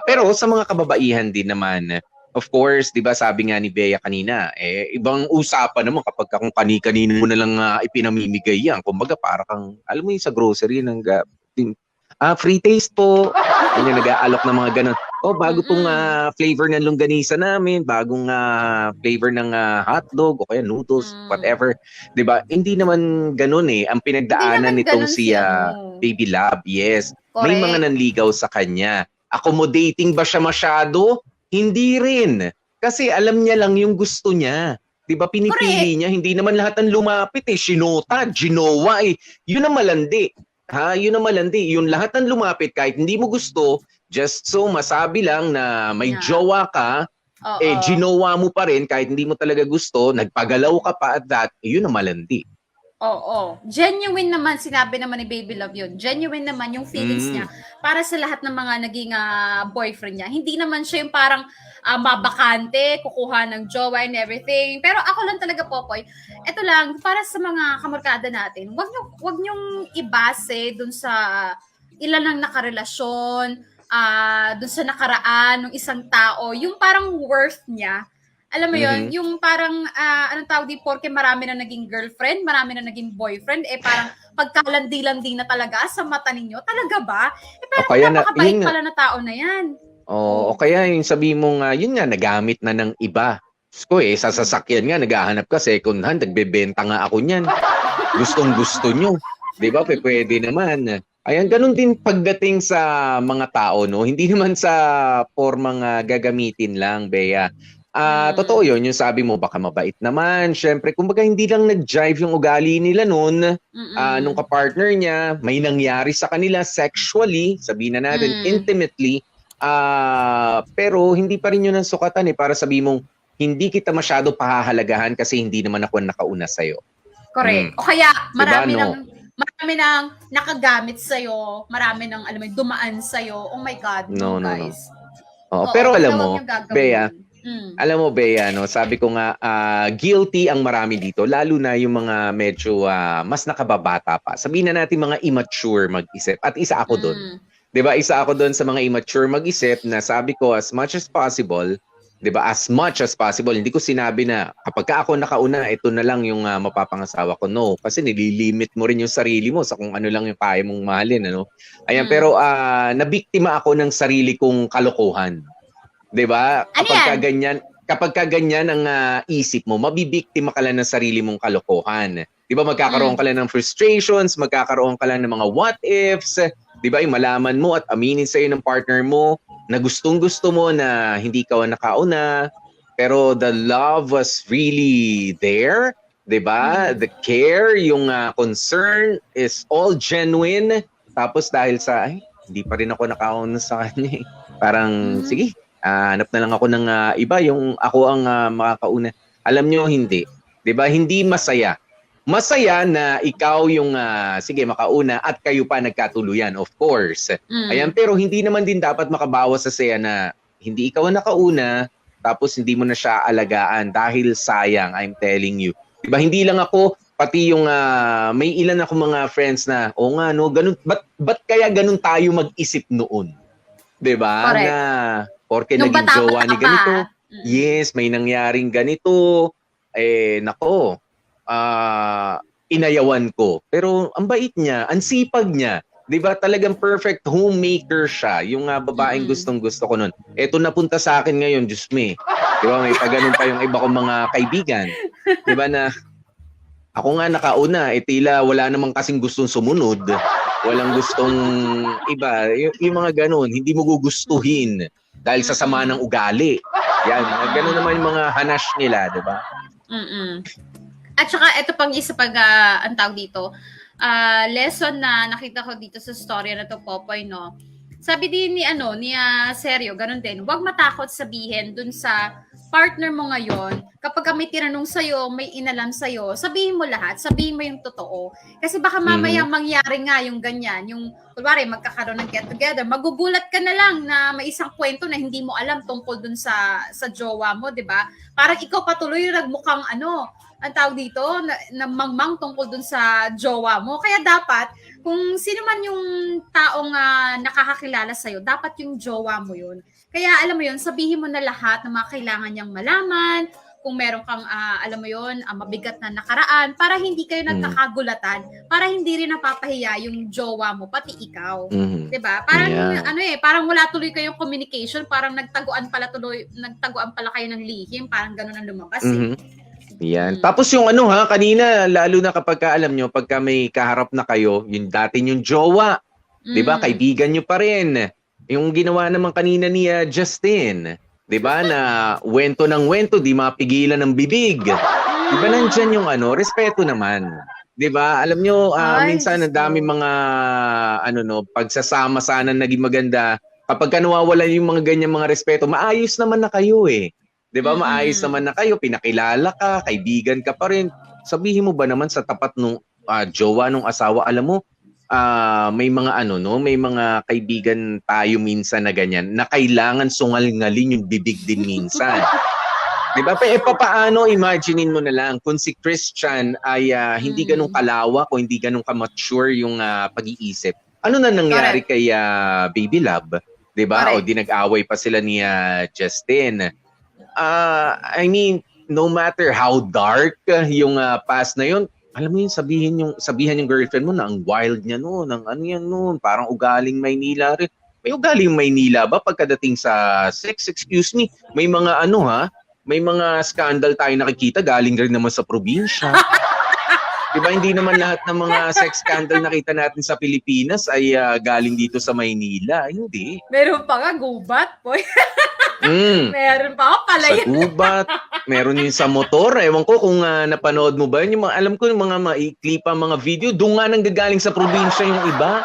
pero sa mga kababaihan din naman, of course, 'di ba, sabi nga ni Bea kanina, ibang usapan naman kapag kung kani-kanino mo na lang ipinamimigay yan. Kumbaga para kang, alam mo yung sa grocery ng free taste po. Yung nag-aalok ng mga ganun. Bago pong flavor ng longganisa namin, bagong flavor ng hotdog o kaya noodles, whatever. 'Di ba? Hindi naman ganun ang pinagdaanan nitong si Baby Love. Yes. Correct. May mga nanligaw sa kanya. Accommodating ba siya masyado? Hindi rin. Kasi alam niya lang yung gusto niya. 'Di ba? Pinipili niya, hindi naman lahat ng lumapit sinota, ginawa Yun ang malandi. Yun ang malandi. Yung lahat ng lumapit, kahit hindi mo gusto, just so masabi lang na may jowa ka, ginawa mo pa rin kahit hindi mo talaga gusto, nagpagalaw ka pa at that, yun ang malandi. Oo. Genuine naman, sinabi naman ni Baby Love yun. Genuine naman yung feelings niya para sa lahat ng mga naging boyfriend niya. Hindi naman siya yung parang mabakante, kukuha ng jowa and everything. Pero ako lang talaga, Popoy, eto lang, para sa mga kamorkada natin, wag niyong ibase dun sa ilan ang nakarelasyon, dun sa nakaraan ng isang tao, yung parang worth niya. Alam mo yon, yung parang, anong tawag di, porke marami na naging girlfriend, marami na naging boyfriend, parang pagkalandi-landi na talaga sa mata ninyo. Talaga ba? Pero kaya napakabait yun pala na tao na yan. O kaya yung sabi mong, yun nga, nagamit na ng iba. Diyos ko sa sasakyan nga, naghahanap ka, second hand, nagbebenta nga ako niyan. Gustong-gusto nyo. Di ba? Pwede naman. Ayan, ganun din pagdating sa mga tao, no? Hindi naman sa formang gagamitin lang, Bea. Totoo yun, yung sabi mo, baka mabait naman. Siyempre, kumbaga hindi lang nag-jive yung ugali nila noon, nung kapartner niya, may nangyari sa kanila sexually, sabihin na natin, intimately, pero hindi pa rin yun ang sukatan para sabihin mong, hindi kita masyado pahahalagahan kasi hindi naman ako nakauna sa'yo. Correct. O kaya, marami diba, marami nang nakagamit sa'yo, marami nang, alam mo, dumaan sa'yo. Oh my God, no, guys. No. Pero alam mo, Bea, alam mo, Bea, no, sabi ko nga, guilty ang marami dito, lalo na yung mga medyo mas nakababata pa. Sabihin na natin mga immature mag-isip. At isa ako doon. Diba? Isa ako doon sa mga immature mag-isip na sabi ko, as much as possible, diba? As much as possible. Hindi ko sinabi na kapag ka ako nakauna, ito na lang yung mapapangasawa ko. No. Kasi nililimit mo rin yung sarili mo sa kung ano lang yung kaya mong mahalin. Ano? Ayan, pero nabiktima ako ng sarili kong kalokohan. 'Di ba? Kapag ka ganyan ang isip mo, mabibiktima ka lang ng sarili mong kalokohan. 'Di ba? Magkakaroon ka lang ng frustrations, magkakaroon ka lang ng mga what ifs, 'di ba? Yung malaman mo at aminin sa ng partner mo na gustong-gusto mo na hindi ka nakauna, pero the love was really there, 'di ba? The care, yung concern is all genuine. Tapos dahil sa hindi pa rin ako nakauna sa kanya. Parang sige, hanap na lang ako ng iba, yung ako ang makakauna. Alam nyo, hindi. 'Di ba? Hindi masaya. Masaya na ikaw yung, sige, makauna at kayo pa nagkatuluyan, of course. Ayan, pero hindi naman din dapat makabawas sa saya na hindi ikaw ang nakauna, tapos hindi mo na siya alagaan dahil sayang, I'm telling you. 'Di ba? Hindi lang ako, pati yung, may ilan ako mga friends na, nga, no, ganun, ba't kaya ganun tayo mag-isip noon? 'Di ba? Correct. Na porke naging jowa ni ganito. Yes, may nangyaring ganito. Nako, inayawan ko. Pero ang bait niya, ang sipag niya. 'Di ba? Talagang perfect homemaker siya. Yung babaeng gustong-gusto ko noon. Eto napunta sa akin ngayon, Diyos me. 'Di ba? May ganun pa yung iba kong mga kaibigan. 'Di ba na ako nga nakauna, tila wala namang kasing gustong sumunod. Walang gustong iba. Yung mga ganun, hindi mo gugustuhin dahil sa sama ng ugali. Yan, ganun naman yung mga hanash nila, di ba? At saka, ito pang isa ang tawag dito, lesson na nakita ko dito sa story na to, Popoy, no? Sabi din ni Sergio, ganun din, huwag matakot sabihin dun sa partner mo ngayon, kapag may tinanong sa'yo, may inalam sa'yo, sabihin mo lahat, sabihin mo yung totoo. Kasi baka mamaya mangyari nga yung ganyan, yung, kunwari, magkakaroon ng get-together, magugulat ka na lang na may isang kwento na hindi mo alam tungkol dun sa jowa mo, di ba? Parang ikaw patuloy nagmukhang ang tawag dito, na mangmang tungkol dun sa jowa mo. Kaya dapat, kung sino man yung taong nakakakilala sa'yo, dapat yung jowa mo yun. Kaya alam mo yun, sabihin mo na lahat ng mga kailangan niyang malaman, kung meron kang, alam mo yun, mabigat na nakaraan, para hindi kayo nagkakagulatan, para hindi rin napapahiya yung jowa mo, pati ikaw. Diba? Parang, parang wala tuloy kayong communication, parang nagtaguan pala kayo ng lihim, parang ganun ang lumabas. Yan. Tapos yung kanina, lalo na kapag alam nyo, pagka may kaharap na kayo, yung dati yung jowa, di ba, kaibigan nyo pa rin. Yung ginawa naman kanina ni Justin, di ba, na wento ng wento, di mapigilan ng bibig. Di ba, nandyan yung respeto naman. Di ba, alam nyo, minsan ang dami mga, pagsasama sana naging maganda. Kapag nawawala yung mga ganyan mga respeto, maayos naman na kayo eh. 'Di ba? Maayos naman na kayo, pinakilala ka, kaibigan ka pa rin. Sabihin mo ba naman sa tapat nung jowa nung asawa, alam mo, may mga may mga kaibigan tayo minsan na ganyan na kailangan sungal-ngalin yung bibig din minsan. 'Di ba? Paano, imaginein mo na lang kung si Christian ay hindi ganun kalawak o hindi ganun ka-mature yung pag-iisip. Ano na nangyari kay Baby Love? 'Di ba? O di nag-away pa sila ni Justin. I mean, no matter how dark yung past na yun, alam mo yun, sabihan yung girlfriend mo na ang wild niya noon, ang ano yan noon, parang ugaling Maynila rin. May ugaling Maynila ba pagkadating sa sex? Excuse me, may mga may mga scandal tayo nakikita galing rin naman sa probinsya. Diba, hindi naman lahat ng mga sex scandal nakita natin sa Pilipinas ay galing dito sa Maynila. Hindi. Meron pa nga, gubat, boy. Meron pa ako pala Sa yun. gubat, meron yun sa motor. Ewan ko kung napanood mo ba yun. Yung alam ko yung mga maikli pa mga video, doon nga nang gagaling sa probinsya yung iba.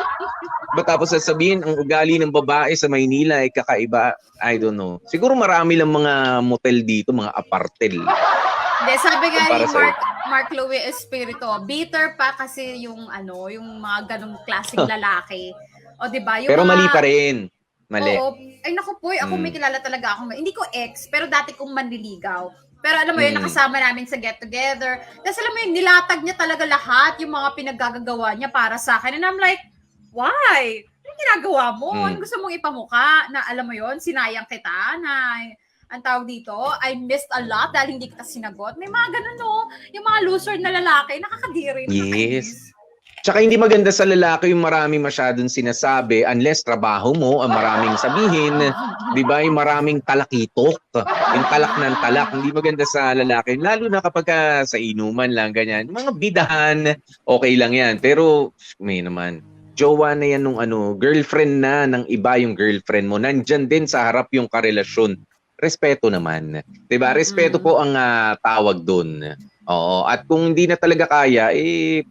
Tapos sasabihin, ang ugali ng babae sa Maynila ay kakaiba. I don't know. Siguro marami lang mga motel dito, mga apartel. Hindi, sabi nga Para ni sa'yo. Mark Louis Espirito, bitter pa kasi yung yung mga ganong klaseng lalaki. O di ba? Yung Pero mga, mali pa rin. Mali. Oo. Ay naku po, ako may kilala talaga ako. Hindi ko ex, pero dati kong manliligaw. Pero alam mo yun, nakasama namin sa get-together. Tapos alam mo yun, nilatag niya talaga lahat yung mga pinaggagawa niya para sa akin. And I'm like, why? Anong ginagawa mo? Anong gusto mong ipamuka? Na alam mo yun, sinayang kita na ang tawag dito, I missed a lot dahil hindi kita sinagot. May mga ganun, no? Yung mga loser na lalaki, nakakadiri. Yes. Tsaka hindi maganda sa lalaki yung marami masyadong sinasabi unless trabaho mo ang maraming sabihin. Di ba? Yung maraming talakitok. Yung talak ng talak. Hindi maganda sa lalaki. Lalo na kapag sa inuman lang, ganyan. Mga bidahan, okay lang yan. Pero, may naman. Jowa na yan nung girlfriend na ng iba yung girlfriend mo. Nandyan din sa harap yung karelasyon. Respeto naman. 'Di ba? Respeto po ang tawag doon. Oo, at kung hindi na talaga kaya,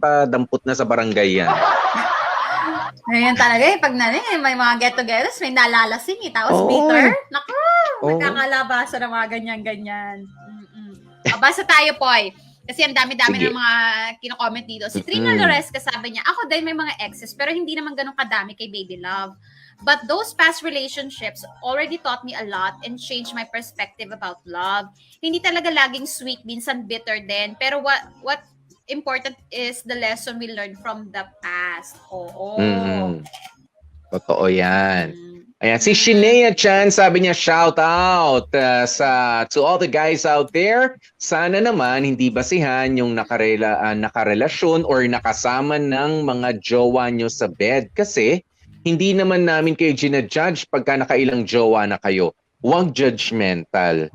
padampot na sa barangay yan. Ngayon talaga pag may mga get-togethers, may nalalasing tapos bitter. Naku, nagkakalabasa ng mga ganyan-ganyan. Basa tayo, Poy. Kasi ang dami-dami Sige. ng mga kino-comment dito. Si Trina Loresca sabi niya, ako din may mga exes, pero hindi naman ganun kadami kay Baby Love. But those past relationships already taught me a lot and changed my perspective about love. Hindi talaga laging sweet, minsan bitter din. Pero what important is the lesson we learned from the past. Oo. Totoo yan. Ayan, si Shinea Chan, sabi niya, shout out to all the guys out there. Sana naman hindi basihan yung nakarelasyon or nakasama ng mga jowa nyo sa bed. Kasi hindi naman namin kayo ginajudge pagka nakailang jowa na kayo. Huwag judgmental.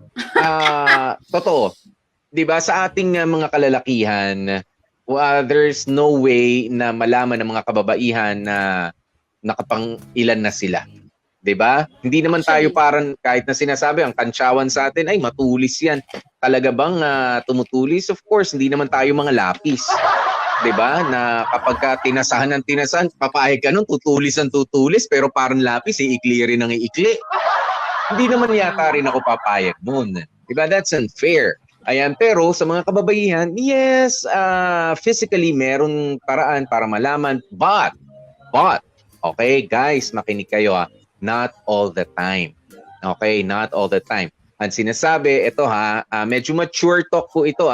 Totoo. 'Di ba sa ating mga kalalakihan, there's no way na malaman ng mga kababaihan na nakapang-ilan na sila. 'Di ba? Hindi naman tayo parang kahit na sinasabi ang kantsawan sa atin ay matulis 'yan. Talaga bang tumutulis? Of course, hindi naman tayo mga lapis. 'Di ba? Na kapag ka tinasahan ng tinasahan, papayag ka nun, tutulis ang tutulis, pero parang lapis, iikli rin ang iikli. Hindi naman yata rin ako papayag nun. 'Di ba? That's unfair. Ayan, pero sa mga kababaihan, yes, physically meron paraan para malaman, but, okay, guys, makinig kayo not all the time. Okay, not all the time. Ang sinasabi, ito medyo mature talk po ito,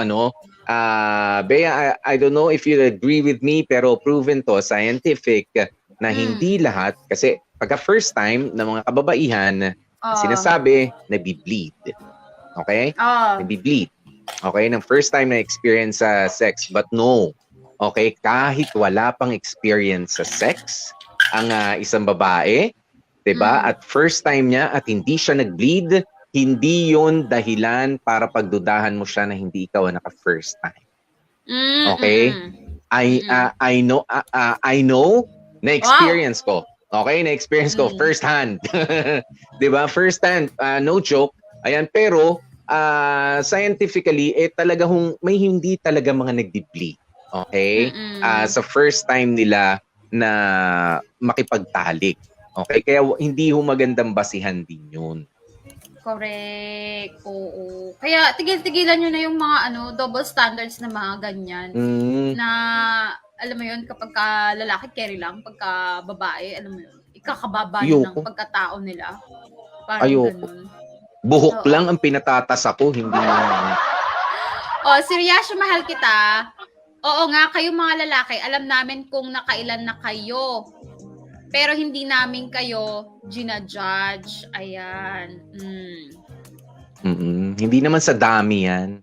Bea, I don't know if you agree with me, pero proven to, scientific, na hindi lahat, kasi pagka first time na mga kababaihan, sinasabi, nabibleed. Okay? Nabibleed. Okay? Ng first time na experience sa sex, but no. Okay? Kahit wala pang experience sa sex, ang isang babae, 'di ba? At first time niya at hindi siya nag-bleed, hindi yon dahilan para pagdudahan mo siya na hindi ikaw ang naka-first time. Okay? I know na experience ko. Okay, na experience ko first hand. 'Di ba? First hand, no joke. Ayan, pero scientifically talaga may hindi talaga mga nagdi-bleed. Okay? Sa first time nila na makipagtalik. Okay? Kaya hindi magandang basihan din 'yun. Correct. Oo. Kaya tigil-tigilan nyo na yung mga double standards na mga ganyan. Na alam mo yun, kapag ka lalaki, carry lang. Pagka babae, alam mo yun, ikakababa na ng Ayoko. pagkatao nila. Parang Ayoko. ganun. Buhok Oo. lang ang pinatatas ako, hindi Oh, seryoso, mahal kita. Oo nga, kayong mga lalaki, alam namin kung nakailan na kayo. Pero hindi namin kayo ginajudge. Ayan. Hindi naman sa dami yan.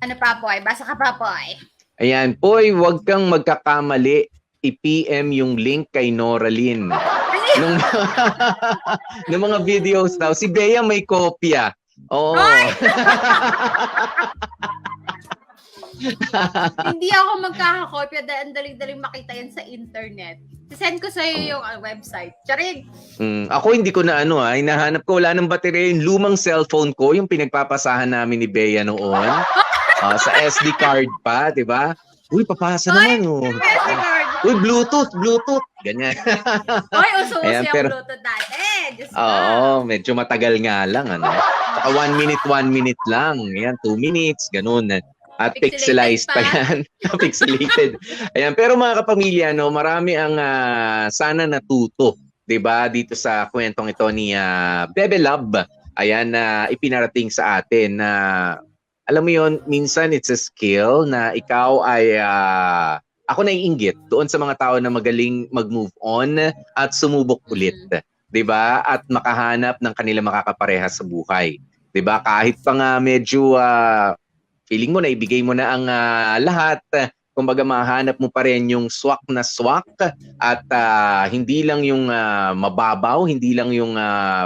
Ano pa, Poy? Basa ka pa, Poy. Ayan, Poy, huwag kang magkakamali. I-PM yung link kay Noraline. Nung, nung mga videos daw, si Bea may kopya. Oo. Hindi ako magkakakopya dahil ang daling-daling makita yan sa internet. Send ko sa'yo yung website. Charing! Ako hindi ko na hinahanap ko, wala ng baterya yung lumang cellphone ko, yung pinagpapasahan namin ni Bea noon. Sa SD card pa, di ba? Uy, papasa naman. SD card! Uy, Bluetooth. Ganyan. Oy, uso-uso Ayan, yung pero- Bluetooth dati. Diyos ko. Oo, medyo matagal nga lang. Saka 1 minute lang. Ayan, 2 minutes, ganun. At Pixelated pixelized pa yan. Pixelated. Ayan, pero mga kapamilya, marami ang sana natuto, 'di ba? Dito sa kwentong ito ni Bebe Love. Ayan, na ipinarating sa atin na alam mo 'yon, minsan it's a skill na ikaw ay ako naiinggit doon sa mga tao na magaling mag-move on at sumubok ulit, 'di ba? At makahanap ng kanilang makakapareha sa buhay. 'Di ba? Kahit pa nga medyo feeling mo na ibigay mo na ang lahat, kumbaga mahanap mo pa rin yung swak na swak at hindi lang yung mababaw, hindi lang yung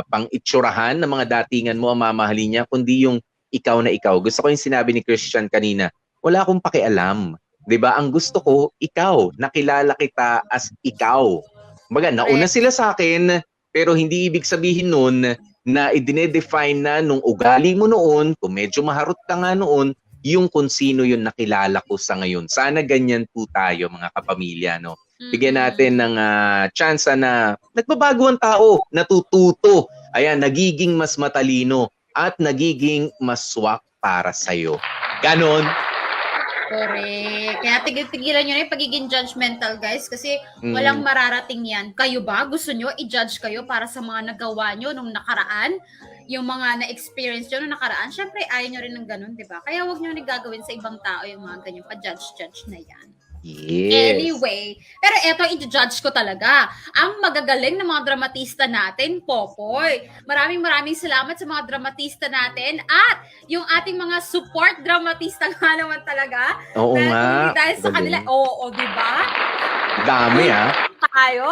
pang-itsurahan ng mga datingan mo ang mamahalin niya, kundi yung ikaw na ikaw. Gusto ko yung sinabi ni Christian kanina, wala akong pakialam. 'Di ba? Ang gusto ko, ikaw, nakilala kita as ikaw. Kumbaga, nauna sila sa akin, pero hindi ibig sabihin nun na i-define na nung ugali mo noon, kung medyo maharot ka nga noon, yung kung sino yung nakilala ko sa ngayon. Sana ganyan po tayo, mga kapamilya, no? Bigyan natin ng chance na nagbabago ang tao, natututo, ayan, nagiging mas matalino at nagiging mas swak para sa'yo. Ganon. Correct. Kaya tigilan nyo na yung pagiging judgmental, guys, kasi walang mararating yan. Kayo ba? Gusto nyo i-judge kayo para sa mga nagawa nyo nung nakaraan? Yung mga na-experience nyo nung nakaraan? Siyempre, ayaw nyo rin ng ganun, di ba? Kaya wag nyo nagagawin sa ibang tao yung mga ganyan pa-judge na yan. Yes. Anyway, pero eto i-judge ko talaga. Ang magagaling ng mga dramatista natin, Popoy. Maraming salamat sa mga dramatista natin at yung ating mga support dramatista nga naman talaga. Oo Dahil nga. hindi dahil sa Galing. kanila, oo, di ba? Dami, Tayo.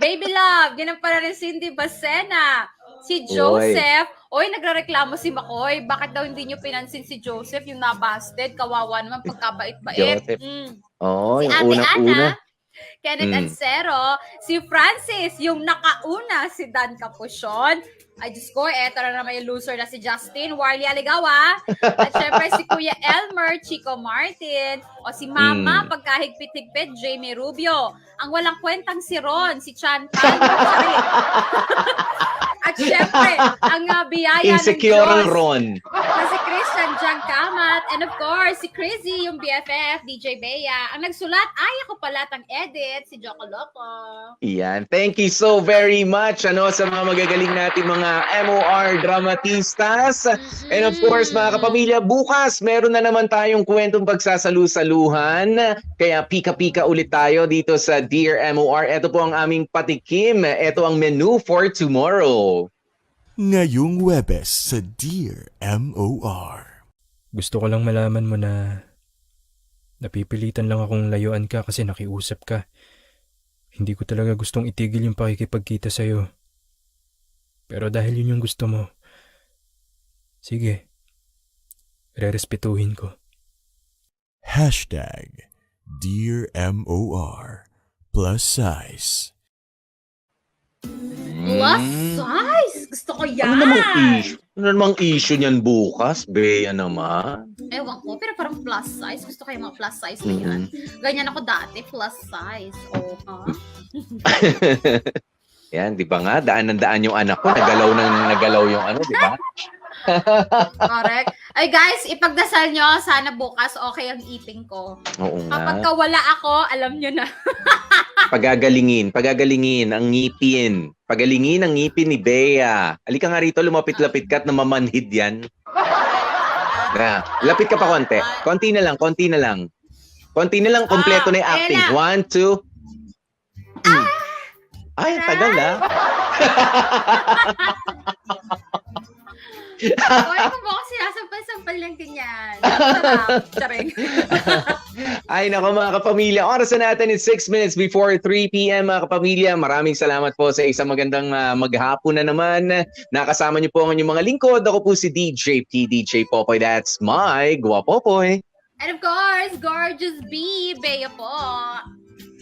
Baby Love, yan ang pala rin Cindy Bacena. Si Joseph, nagrereklamo si Makoy. Bakit daw hindi nyo pinansin si Joseph, yung nabasted? Kawawa naman pagkabait-bait. Joseph. Si Yung Ate unang-una. Ana, Kenneth Ancero, si Francis, yung nakauna, si Dan Capuchon. Ay, Diyos ko, eto na naman yung loser na si Justin, Warly Aligawa. At syempre si Kuya Elmer, Chico Martin, o si Mama, pagkahigpit-higpit, Jamie Rubio. Ang walang kwentang si Ron, si Chantal. At syempre, ang biyaya Insecure ng ang Diyos. Ron. Na si Christian John Kamat, and of course, si Crizzy, yung BFF, DJ Bea. Ang nagsulat, ay ako pala tang edit, si Joko Loco. Yan. Thank you so very much sa mga magagaling natin mga MOR dramatistas. And of course, mga kapamilya, bukas meron na naman tayong kwentong pagsasalu-saluhan. Kaya pika-pika ulit tayo dito sa Dear MOR. Ito po ang aming patikim. Ito ang menu for tomorrow. Ngayong Webes sa Dear MOR. Gusto ko lang malaman mo na napipilitan lang akong layuan ka kasi nakiusap ka. Hindi ko talaga gustong itigil yung pakikipagkita sa'yo. Pero dahil yun yung gusto mo, sige, rerespetuhin ko. Hashtag Dear MOR plus size. Plus size! Gusto ko yan! Ano namang issue niyan bukas? Bea naman. Ewan ko, pero parang plus size. Gusto ko yung mga plus size na yan. Ganyan ako dati, plus size. Yan, di ba nga? Daan ng daan yung anak ko. Nagalaw yung ano, di ba? Correct. Ay guys, ipagdasal nyo, sana bukas okay ang eating ko. Oo Kapag nga. wala ako, alam nyo na. Pagagalingin ang ngipin. Pagalingin ang ngipin ni Bea. Halika nga rito, lumapit-lapit ka at namamanhid yan. Na, lapit ka pa konti. Konti na lang. Konti na lang, kompleto na yung ayan acting. na. 1, 2. Ay, tagal Huwag ko mo kasi sinasampal-sampal lang ganyan. Sarap. Charing. Ay, nako mga kapamilya. Oras na natin is 6 minutes before 3 p.m. mga kapamilya. Maraming salamat po sa isang magandang maghapon na naman. Nakasama niyo po ang inyong mga lingkod. Ako po si DJ P. DJ Popoy. That's my Guwapopoy. And of course, gorgeous B, Bea po.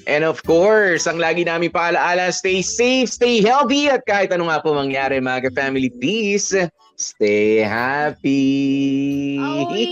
And of course, ang lagi namin paalaala, stay safe, stay healthy, at kahit ano nga po mangyari mga family, please, stay happy. Awi!